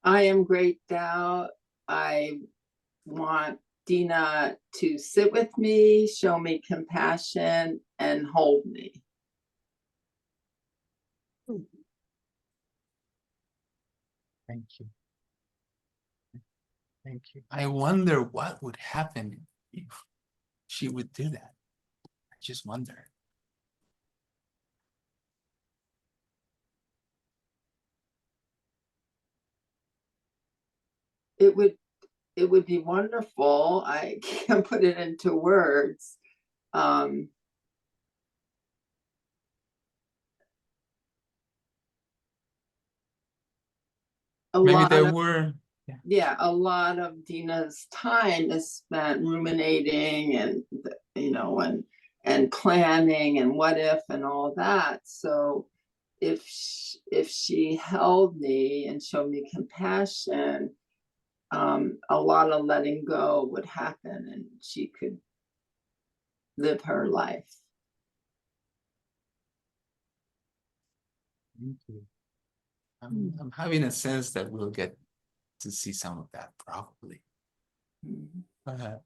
I am great doubt. I want Dina to sit with me, show me compassion, and hold me. Thank you. Thank you. I wonder what would happen if she would do that. I just wonder. It would be wonderful. I can't put it into words. Maybe there were. Yeah, a lot of Dina's time is spent ruminating and, you know, and planning and what if and all that. So if she held me and showed me compassion, a lot of letting go would happen and she could live her life. Thank you. I'm having a sense that we'll get to see some of that probably. But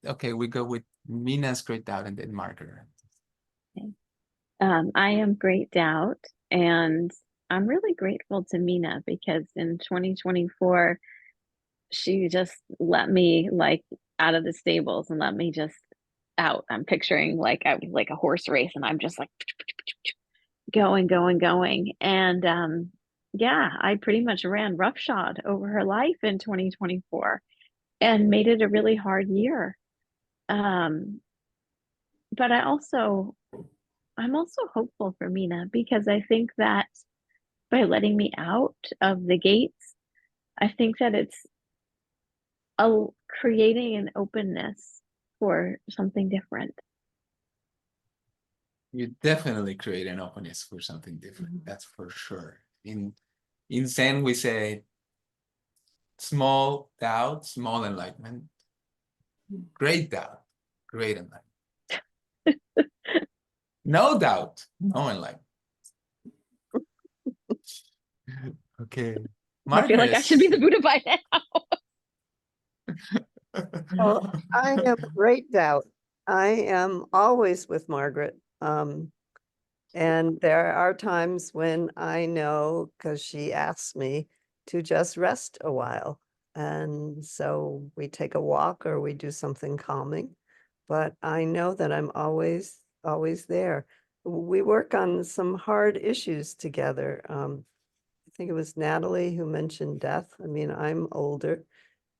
okay, we go with Mina's great doubt and then Margaret. Okay. I am great doubt, and I'm really grateful to Mina because in 2024, she just let me like out of the stables and let me just out. I'm picturing like I was like a horse race, and I'm just like going. And yeah, I pretty much ran roughshod over her life in 2024 and made it a really hard year. But I'm also hopeful for Mina because I think that by letting me out of the gates, I think that it's creating an openness for something different. You definitely create an openness for something different. That's for sure. In Zen, we say small doubt, small enlightenment. Great doubt, great enlightenment. No doubt, no enlightenment. Okay. I feel like I should be the Buddha by now. Well, I am great doubt. I am always with Margaret. And there are times when I know, because she asks me to just rest a while. And so we take a walk or we do something calming. But I know that I'm always there. We work on some hard issues together. I think it was Natalie who mentioned death. I mean, I'm older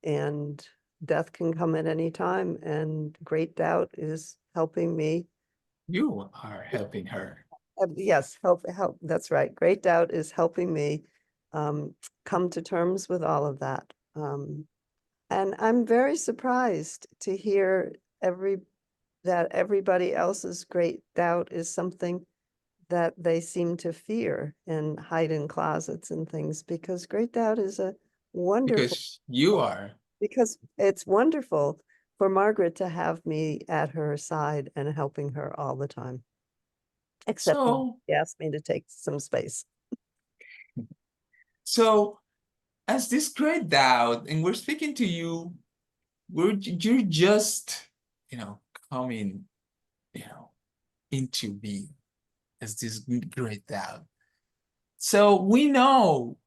and death can come at any time. And great doubt is helping me. You are helping her. Yes, help. That's right. Great doubt is helping me come to terms with all of that. And I'm very surprised to hear that everybody else's great doubt is something that they seem to fear and hide in closets and things, because great doubt is a wonderful, Because you are. because it's wonderful for Margaret to have me at her side and helping her all the time. Except when So, she asked me to take some space. so as this great doubt, and we're speaking to you, you're just, coming, into being as this great doubt. So we know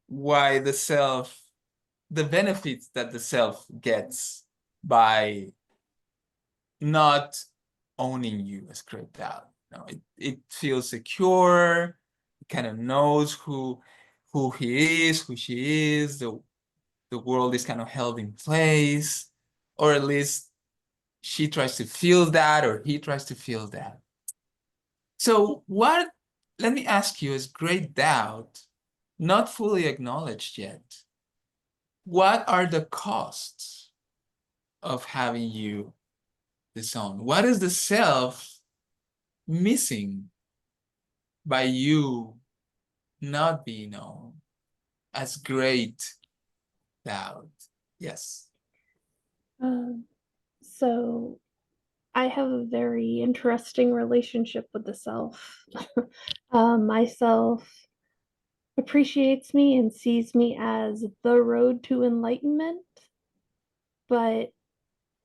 why the benefits that the self gets by not owning you as great doubt. It feels secure, it kind of knows who he is, who she is, the world is kind of held in place, or at least she tries to feel that, or he tries to feel that. So let me ask you, as great doubt, not fully acknowledged yet, what are the costs of having you disown? What is the self missing by you not being known as great doubt? Yes. So I have a very interesting relationship with the self. Myself appreciates me and sees me as the road to enlightenment, but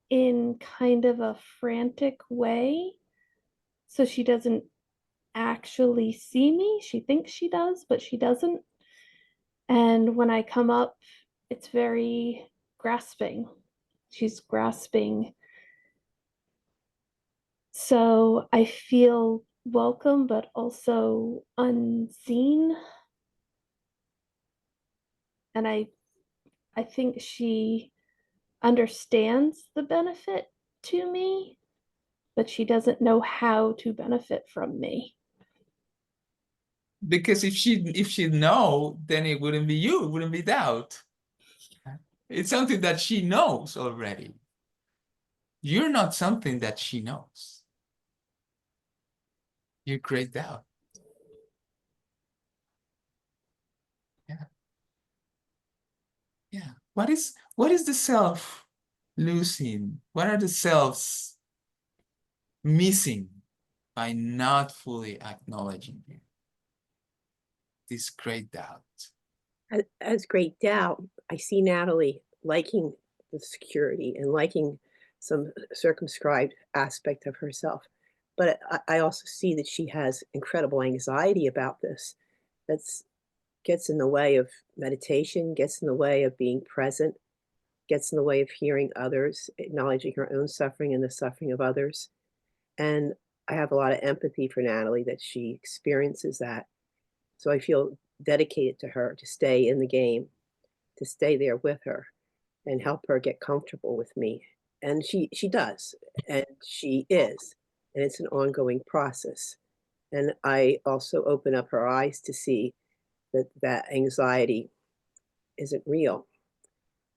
in kind of a frantic way. So she doesn't actually see me. She thinks she does, but she doesn't. And when I come up, it's very grasping. She's grasping. So I feel welcome, but also unseen. And I think she understands the benefit to me, but she doesn't know how to benefit from me. Because if she'd know, then it wouldn't be you, it wouldn't be doubt. It's something that she knows already. You're not something that she knows. You're great doubt. Yeah. Yeah. What is the self losing? What are the selves missing by not fully acknowledging you? This great doubt. As great doubt, I see Natalie liking the security and liking some circumscribed aspect of herself. But I also see that she has incredible anxiety about this. That's gets in the way of meditation, gets in the way of being present, gets in the way of hearing others, acknowledging her own suffering and the suffering of others. And I have a lot of empathy for Natalie that she experiences that. So I feel dedicated to her to stay in the game, to stay there with her and help her get comfortable with me. And she does, and she is, and it's an ongoing process. And I also open up her eyes to see that anxiety isn't real.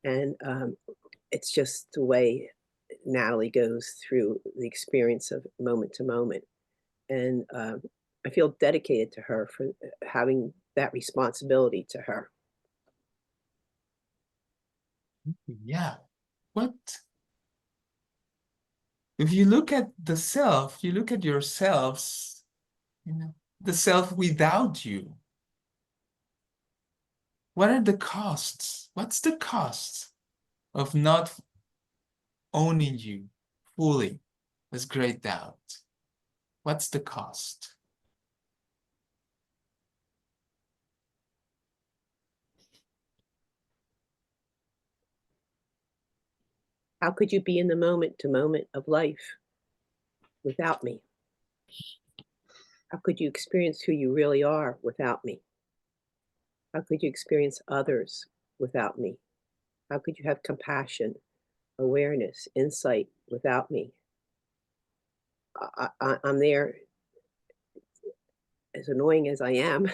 And it's just the way Natalie goes through the experience of moment to moment. And I feel dedicated to her for having that responsibility to her. Yeah. What? If you look at the self, you look at yourselves, the self without you. What are the costs? What's the cost of not owning you fully as great doubt? What's the cost? How could you be in the moment to moment of life without me? How could you experience who you really are without me? How could you experience others without me? How could you have compassion, awareness, insight without me? I'm there, as annoying as I am,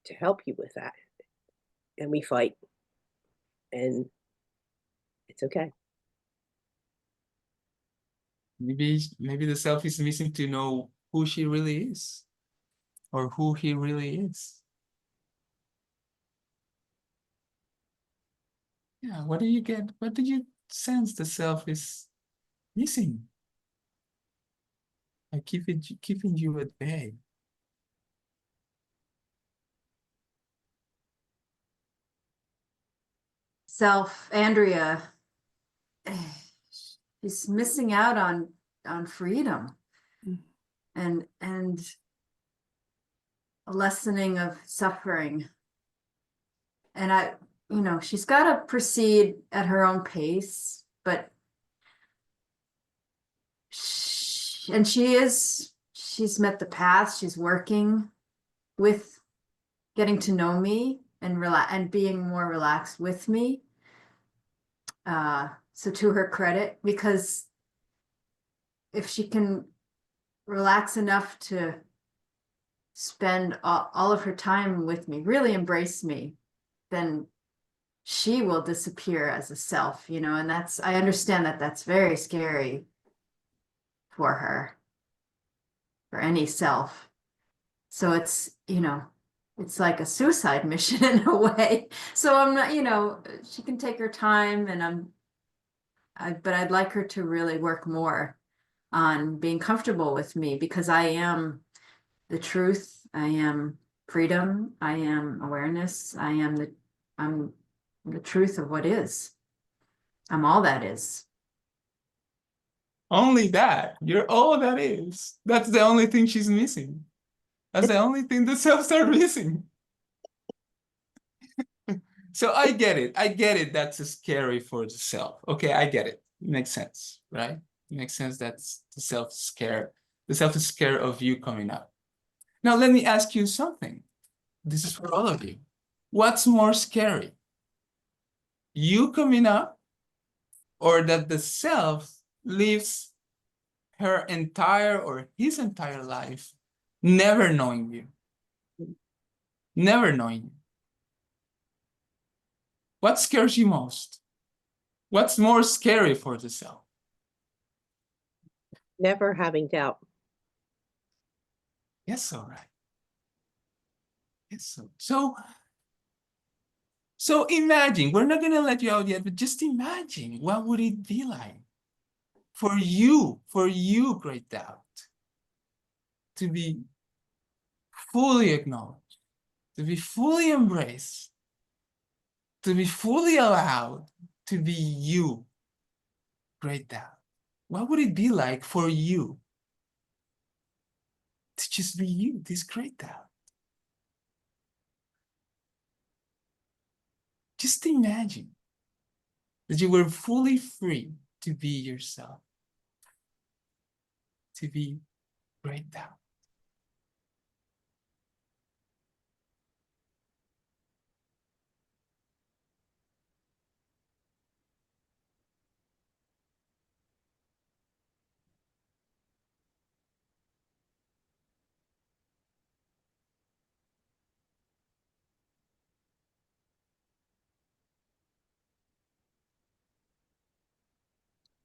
to help you with that. And we fight. And it's okay. Maybe the self is missing to know who she really is, or who he really is. Yeah, what do you get? What do you sense the self is missing? Like keeping you at bay. Self, Andrea, she's missing out on freedom and a lessening of suffering. And she's got to proceed at her own pace, but she's met the path. She's working with getting to know me and being more relaxed with me. So to her credit, because if she can relax enough to spend all of her time with me, really embrace me, then she will disappear as a self, and I understand that that's very scary for her, for any self. So it's like a suicide mission in a way. So I'm not, she can take her time, and but I'd like her to really work more on being comfortable with me, because I am the truth. I am freedom. I am awareness. I'm the truth of what is. I'm all that is. Only that. You're all that is. That's the only thing she's missing. That's the only thing the selves are missing. So I get it. I get it. That's scary for the self. Okay, I get it. It makes sense, right? It makes sense that the self is scared. The self is scared of you coming up. Now, let me ask you something. This is for all of you. What's more scary? You coming up, or that the self lives her entire or his entire life never knowing you? Never knowing you. What scares you most? What's more scary for the self? Never having doubt. Yes, all right. Yes, so imagine, we're not gonna let you out yet, but just imagine, what would it be like for you, great doubt, to be fully acknowledged, to be fully embraced, to be fully allowed to be you, great doubt. What would it be like for you to just be you, this great doubt? Just imagine that you were fully free to be yourself, to be great doubt.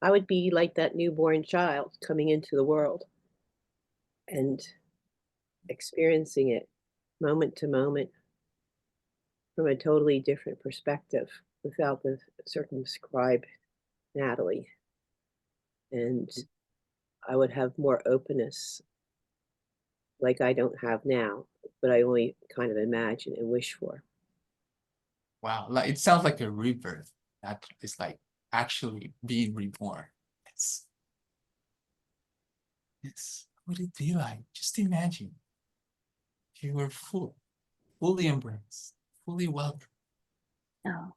I would be like that newborn child coming into the world and experiencing it moment to moment from a totally different perspective without the circumscribed Natalie. And I would have more openness like I don't have now, but I only kind of imagine and wish for. Wow, like it sounds like a rebirth. That is like actually being reborn. Yes. Yes. What would it be like? Just imagine if you were fully embraced, fully welcome. Oh.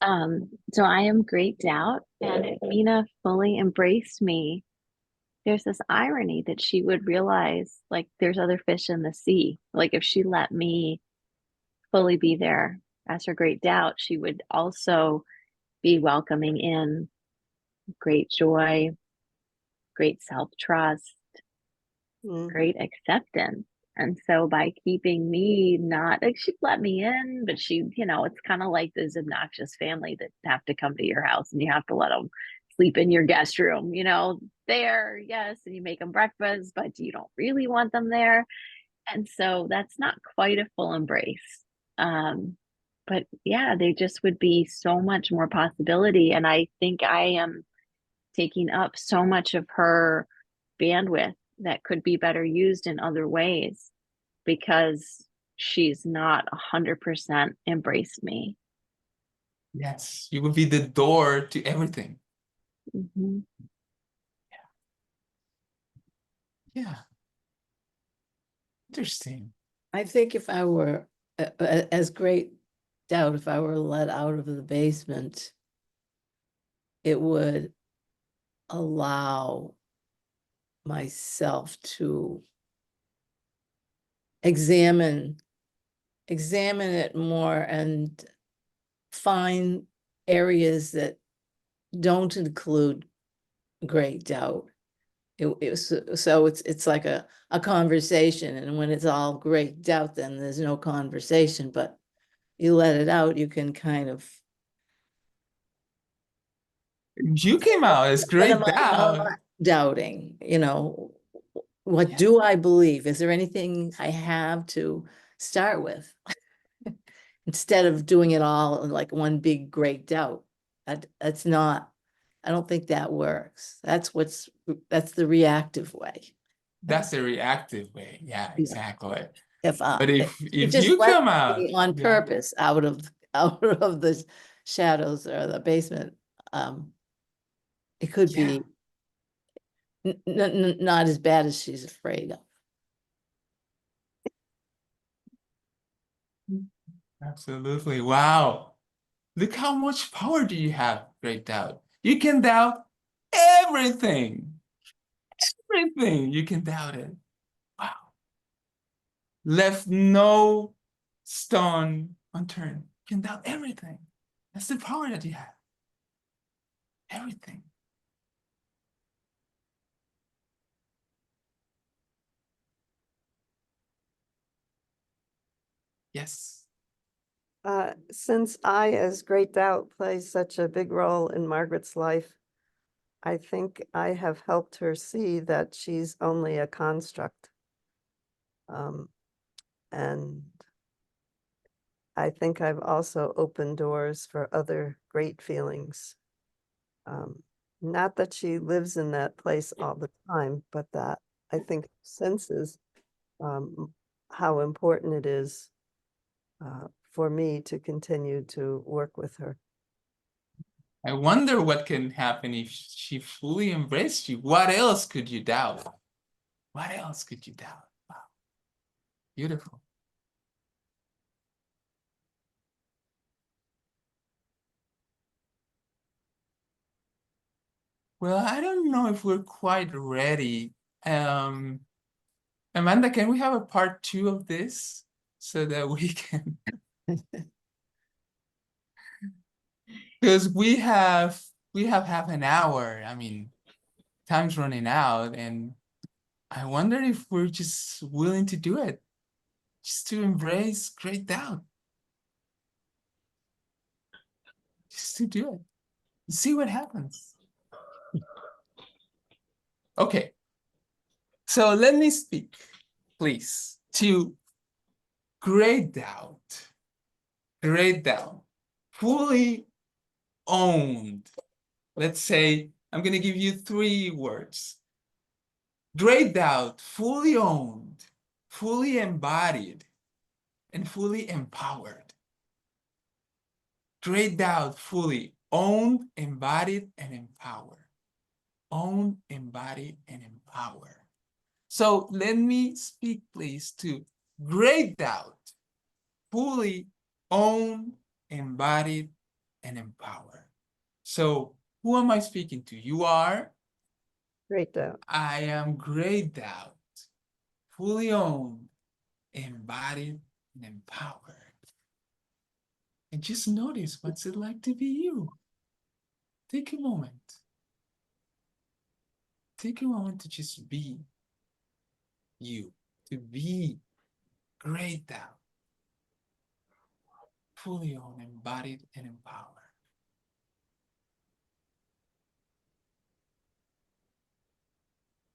So I am great doubt, and if Mina fully embraced me, there's this irony that she would realize like there's other fish in the sea. Like if she let me fully be there as her great doubt, she would also be welcoming in great joy, great self-trust, Mm. great acceptance. And so by keeping me not like she'd let me in, but she, you know, it's kind of like those obnoxious family that have to come to your house and you have to let them sleep in your guest room, you know, there, yes, and you make them breakfast, but you don't really want them there. And so that's not quite a full embrace. But yeah, there just would be so much more possibility. And I think I am taking up so much of her bandwidth that could be better used in other ways because she's not 100% embraced me. Yes, you will be the door to everything. Mhm. Yeah. Interesting. I think if I were, as great doubt, if I were let out of the basement, it would allow myself to examine it more and find areas that don't include great doubt. So it's like a conversation, and when it's all great doubt, then there's no conversation, but you let it out, you can kind of You came out as what great am I doubt. not doubting, you know, what Yeah. do I believe? Is there anything I have to start with? Instead of doing it all in like one big great doubt. That's not, I don't think that works. That's the reactive way. That's the reactive way. Yeah, exactly. If But you if just you let come out, me on yeah, purpose out of the shadows or the basement, it could yeah, be not as bad as she's afraid of. absolutely. Wow. Look how much power do you have, great doubt. You can doubt everything. Everything. You can doubt it. Wow. Left no stone unturned. You can doubt everything. That's the power that you have. Everything. Yes. Since I, as great doubt, plays such a big role in Margaret's life, I think I have helped her see that she's only a construct. And I think I've also opened doors for other great feelings. Not that she lives in that place all the time, but that I think senses how important it is for me to continue to work with her. I wonder what can happen if she fully embraced you. What else could you doubt? What else could you doubt? Wow. Beautiful. Well, I don't know if we're quite ready. Amanda, can we have a part 2 of this so that we can? Because we have half an hour. I mean, time's running out, and I wonder if we're just willing to do it, just to embrace great doubt, just to do it, see what happens. Okay, so let me speak, please, to great doubt, fully owned. Let's say I'm going to give you 3 words. Great doubt, fully owned, fully embodied, and fully empowered. Great doubt, fully owned, embodied, and empowered. Owned, embodied, and empowered. So let me speak, please, to great doubt, fully owned, embodied, and empowered. So who am I speaking to? You are? Great doubt. I am great doubt, fully owned, embodied, and empowered. And just notice what's it like to be you. Take a moment. Take a moment to just be you, to be great doubt, fully owned, embodied, and empowered.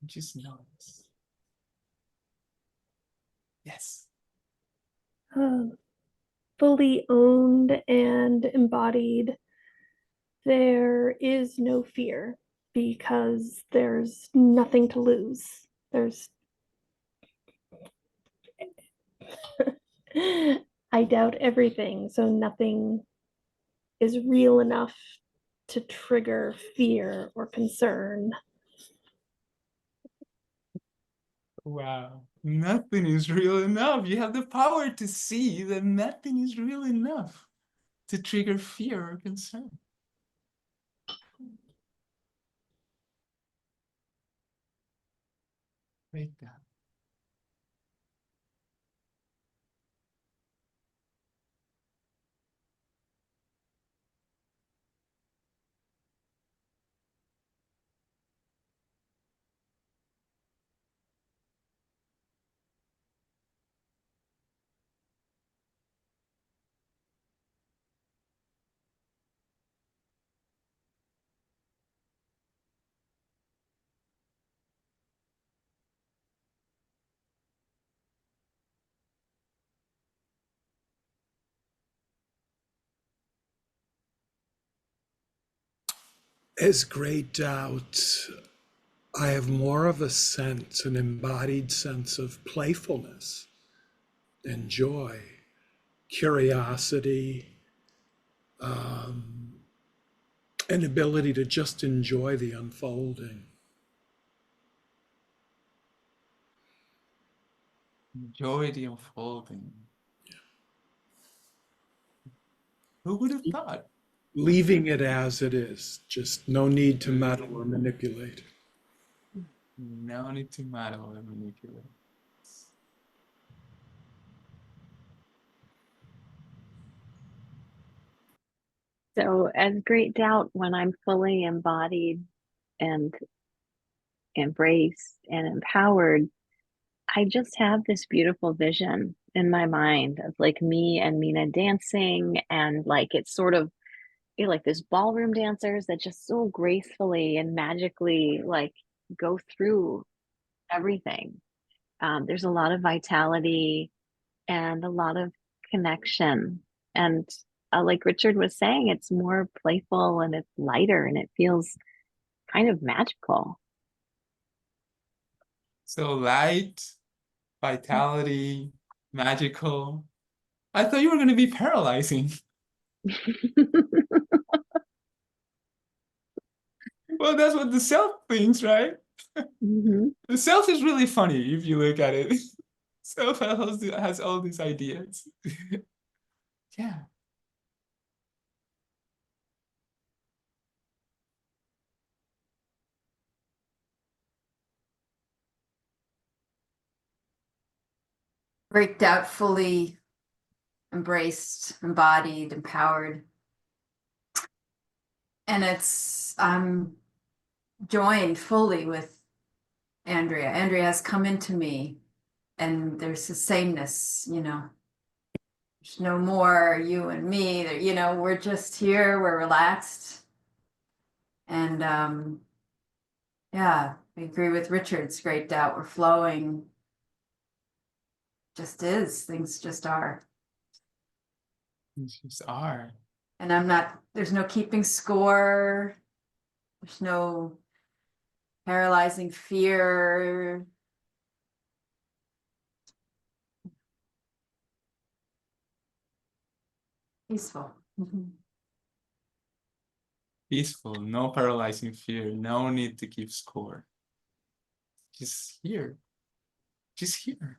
Just notice. Yes. Fully owned and embodied, there is no fear because there's nothing to lose. There's I doubt everything, so nothing is real enough to trigger fear or concern. Wow. Nothing is real enough. You have the power to see that nothing is real enough to trigger fear or concern. Great doubt. As great doubt, I have more of a sense, an embodied sense of playfulness and joy, curiosity, an ability to just enjoy the unfolding. Enjoy the unfolding. Who would have thought? Leaving it as it is, just no need to meddle or manipulate. No need to meddle or manipulate. So, as great doubt, when I'm fully embodied and embraced and empowered, I just have this beautiful vision in my mind of like me and Mina dancing, and like it's sort of like this ballroom dancers that just so gracefully and magically like go through everything. There's a lot of vitality and a lot of connection. And like Richard was saying, it's more playful and it's lighter and it feels kind of magical. So light, vitality, magical. I thought you were going to be paralyzing. Well, that's what the self thinks, right? Mm-hmm. The self is really funny if you look at it. Self has all these ideas. Yeah. Great doubt, fully embraced, embodied, empowered. And I'm joined fully with Andrea. Andrea has come into me, and there's the sameness, There's no more you and me. We're just here, we're relaxed. And yeah, I agree with Richard's great doubt. We're flowing. Just is. Things just are. Things just are. And there's no keeping score. There's no paralyzing fear. Peaceful. Peaceful, no paralyzing fear, no need to keep score. Just here. Just here.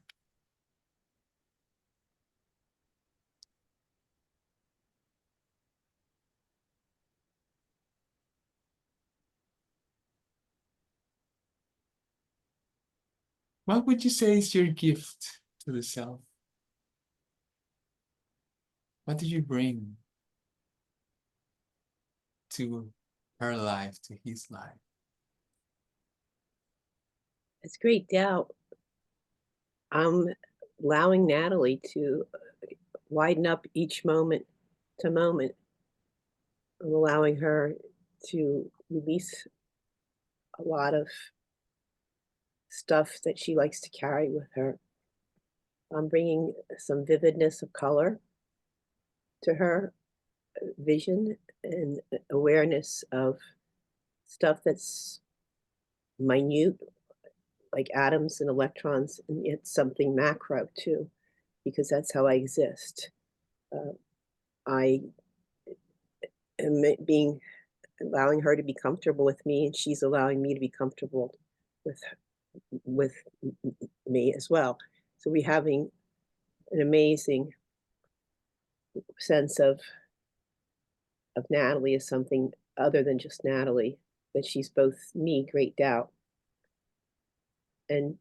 What would you say is your gift to the self? What do you bring to her life, to his life? It's great doubt. I'm allowing Natalie to widen up each moment to moment. I'm allowing her to release a lot of stuff that she likes to carry with her. I'm bringing some vividness of color to her, vision and awareness of stuff that's minute, like atoms and electrons, and yet something macro too, because that's how I exist. I am allowing her to be comfortable with me, and she's allowing me to be comfortable with me as well. So we're having an amazing sense of Natalie as something other than just Natalie, that she's both me, great doubt, and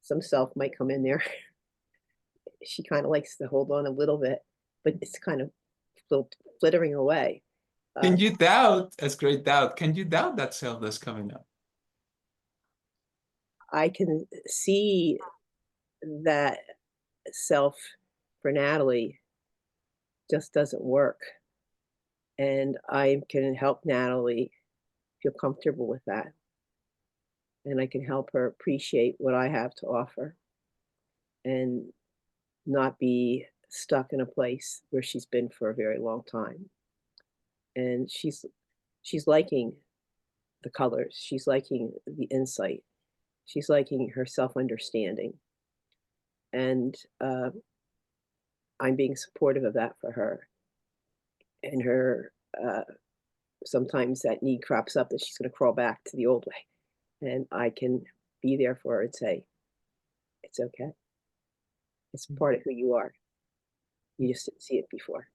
some self might come in there. She kind of likes to hold on a little bit, but it's kind of flittering away. Can you doubt, as great doubt, can you doubt that self that's coming up? I can see that self for Natalie just doesn't work. And I can help Natalie feel comfortable with that. And I can help her appreciate what I have to offer and not be stuck in a place where she's been for a very long time. And she's liking the colors. She's liking the insight. She's liking her self-understanding. And I'm being supportive of that for her. And her, sometimes that need crops up that she's going to crawl back to the old way. And I can be there for her and say, it's okay. It's part of who you are. You just didn't see it before.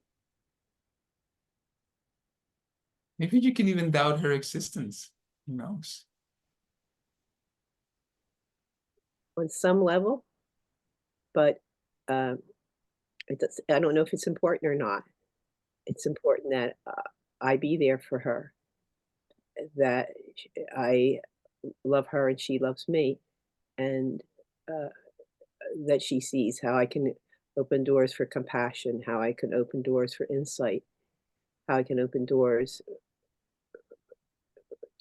Maybe you can even doubt her existence. Who knows? On some level, but I don't know if it's important or not. It's important that I be there for her, that I love her and she loves me, and that she sees how I can open doors for compassion, how I can open doors for insight, how I can open doors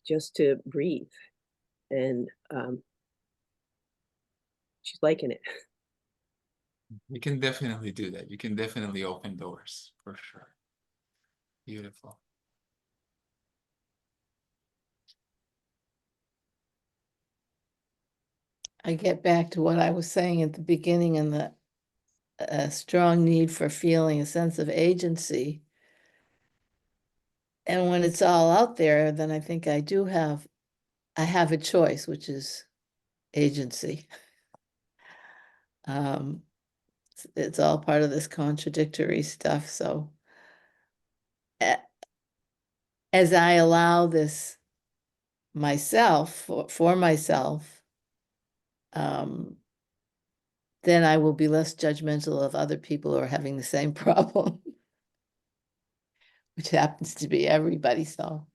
just to breathe. And she's liking it. You can definitely do that. You can definitely open doors, for sure. Beautiful. I get back to what I was saying at the beginning and the strong need for feeling a sense of agency. And when it's all out there, then I think I have a choice, which is agency. It's all part of this contradictory stuff. So as I allow this myself for myself, then I will be less judgmental of other people who are having the same problem, which happens to be everybody. So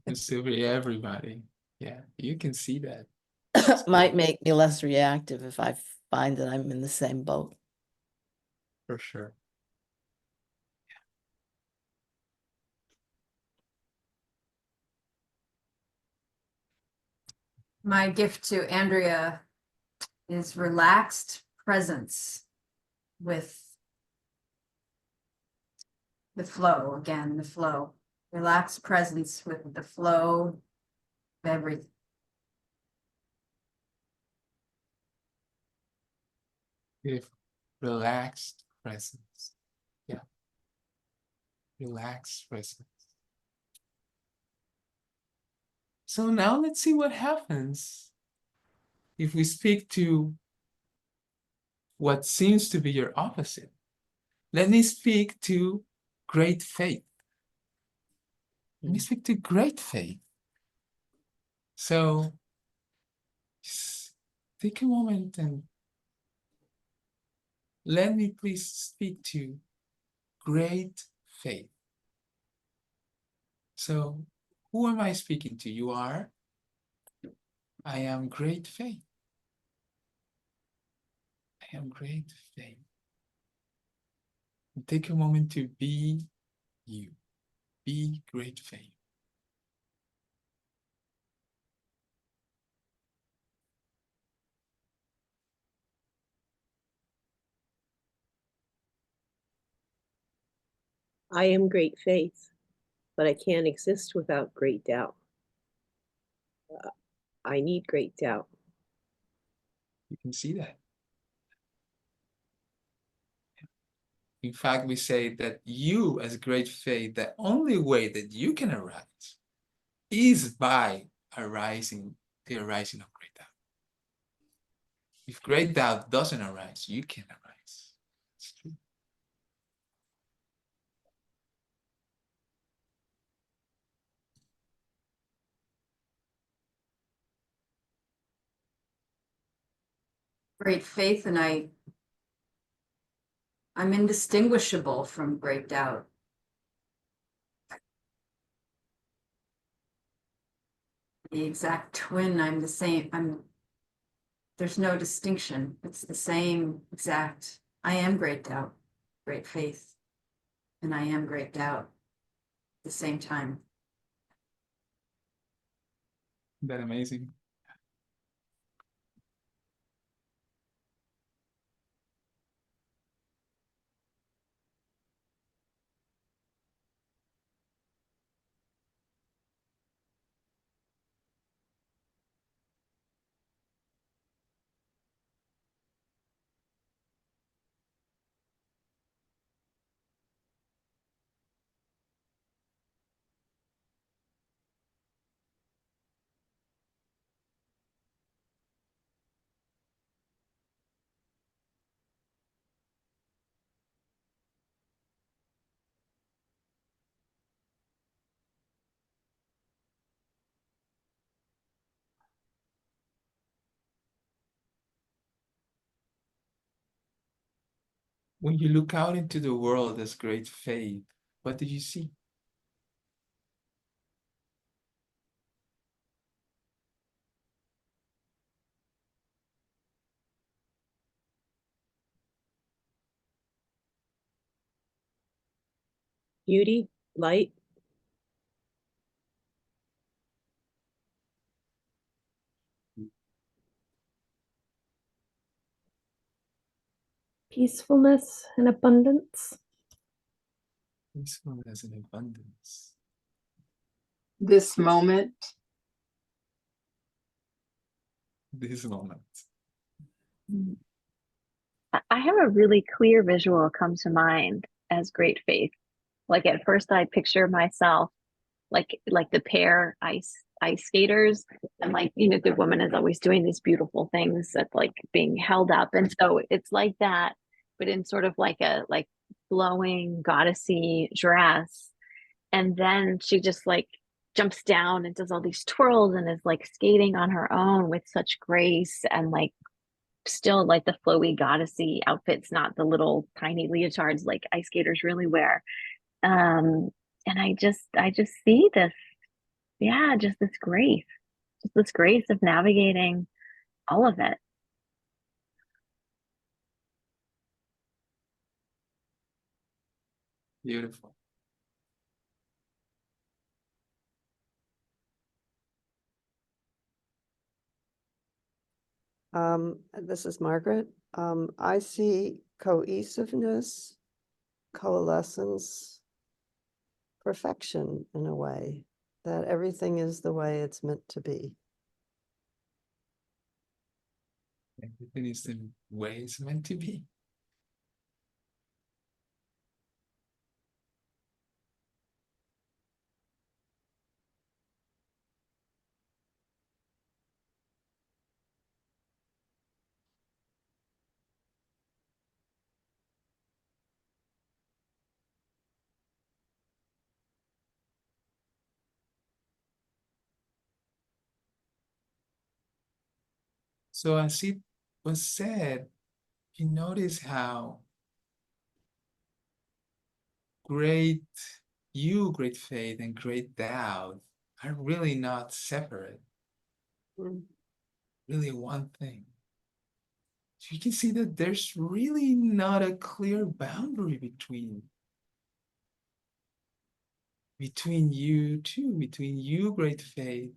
It's to be everybody. Yeah, you can see that. might make me less reactive if I find that I'm in the same boat. For sure. My gift to Andrea is relaxed presence with the flow, again, the flow. Relaxed presence with the flow of everything. Beautiful. Relaxed presence. Yeah. Relaxed presence. So now let's see what happens if we speak to what seems to be your opposite. Let me speak to great faith. Let me speak to great faith. So take a moment and let me please speak to great faith. So, who am I speaking to? You are? I am great faith. I am great faith. Take a moment to be you. Be great faith. I am great faith, but I can't exist without great doubt. I need great doubt. You can see that. In fact, we say that you, as great faith, the only way that you can arise is by the arising of great doubt. If great doubt doesn't arise, you can't arise. It's true. Great faith, and I'm indistinguishable from great doubt. The exact twin, I'm the same. There's no distinction. It's the same exact. I am great doubt, great faith, and I am great doubt at the same time. Isn't that amazing? When you look out into the world as great faith, what do you see? Beauty, light, Peacefulness and abundance. Peacefulness and abundance. This moment, This moment. I have a really clear visual come to mind as great faith. Like at first I picture myself like the pair ice skaters, and like, you know, the woman is always doing these beautiful things that's like being held up, and so it's like that, but in sort of like a flowing goddessy dress, and then she just like jumps down and does all these twirls and is like skating on her own with such grace, and like still like the flowy goddessy outfits, not the little tiny leotards like ice skaters really wear. And I just see this, yeah, just this grace of navigating all of it. Beautiful. This is Margaret. I see cohesiveness, coalescence, perfection in a way, that everything is the way it's meant to be. Everything is the way it's meant to be. So as it was said, you notice how great great faith and great doubt are really not separate, really one thing. So you can see that there's really not a clear boundary between you two, between you, great faith,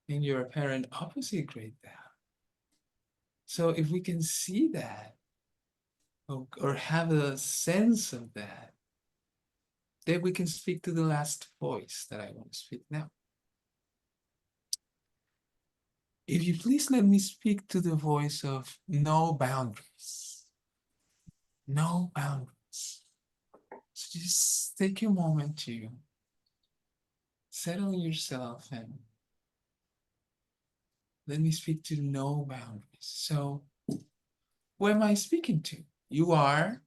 and your apparent opposite, great doubt. So if we can see that, or have a sense of that, then we can speak to the last voice that I want to speak now. If you please let me speak to the voice of no boundaries. No boundaries. So just take a moment to settle yourself and let me speak to no boundaries. So who am I speaking to? You are.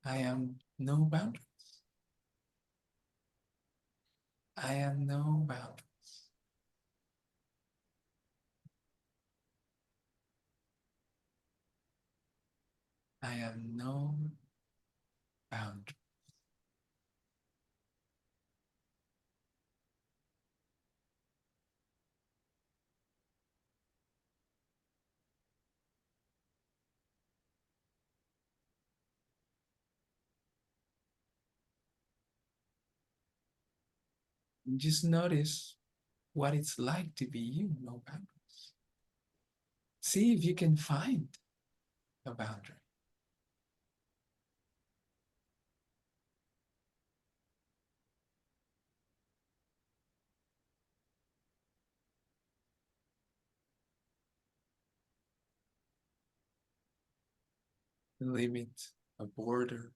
I am no boundaries. I am no boundaries. I am no boundaries. Just notice what it's like to be you, no boundaries. See if you can find a boundary. A limit, a border.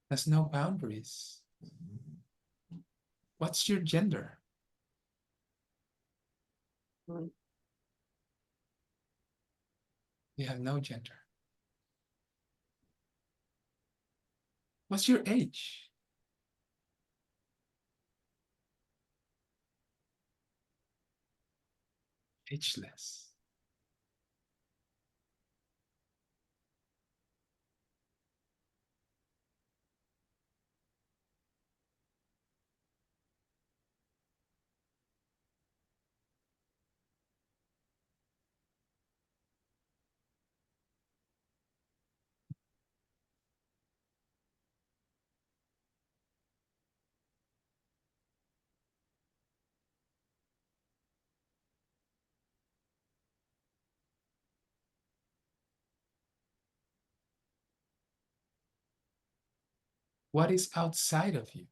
There's no boundaries. What's your gender? You have no gender. What's your age? Ageless. What is outside of you?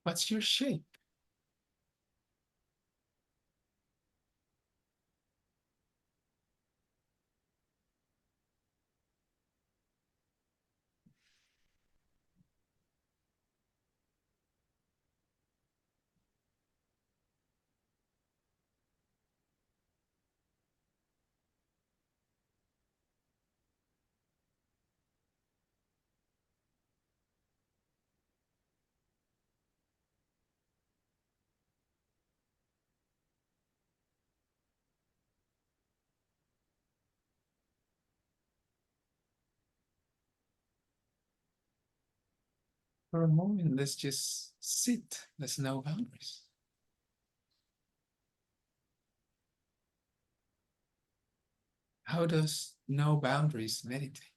What's your shape? For a moment, let's just sit. There's no boundaries. How does no boundaries meditate?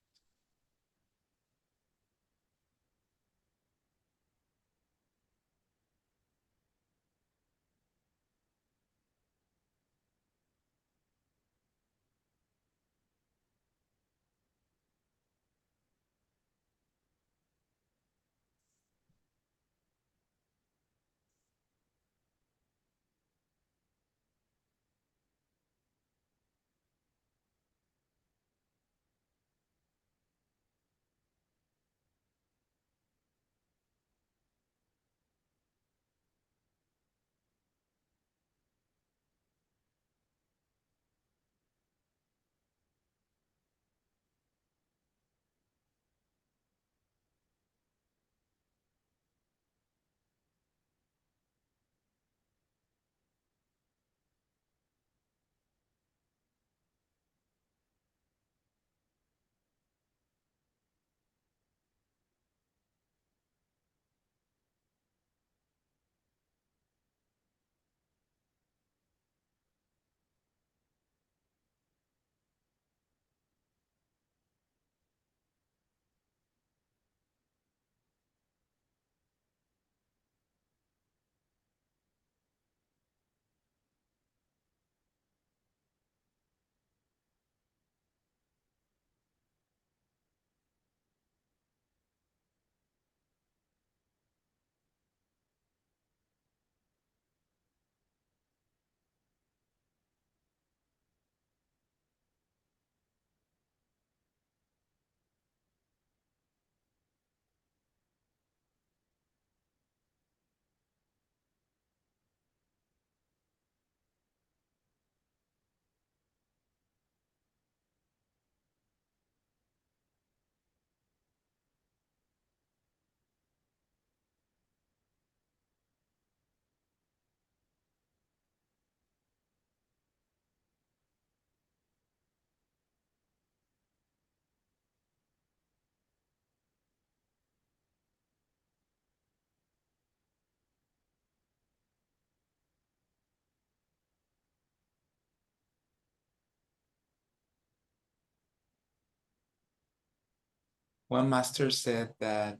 One master said that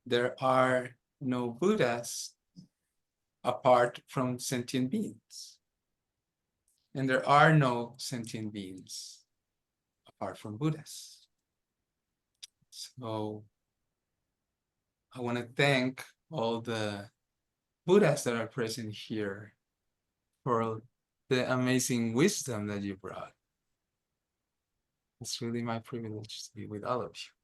there are no Buddhas apart from sentient beings. And there are no sentient beings apart from Buddhas. So I want to thank all the Buddhas that are present here for the amazing wisdom that you brought. It's really my privilege to be with all of you.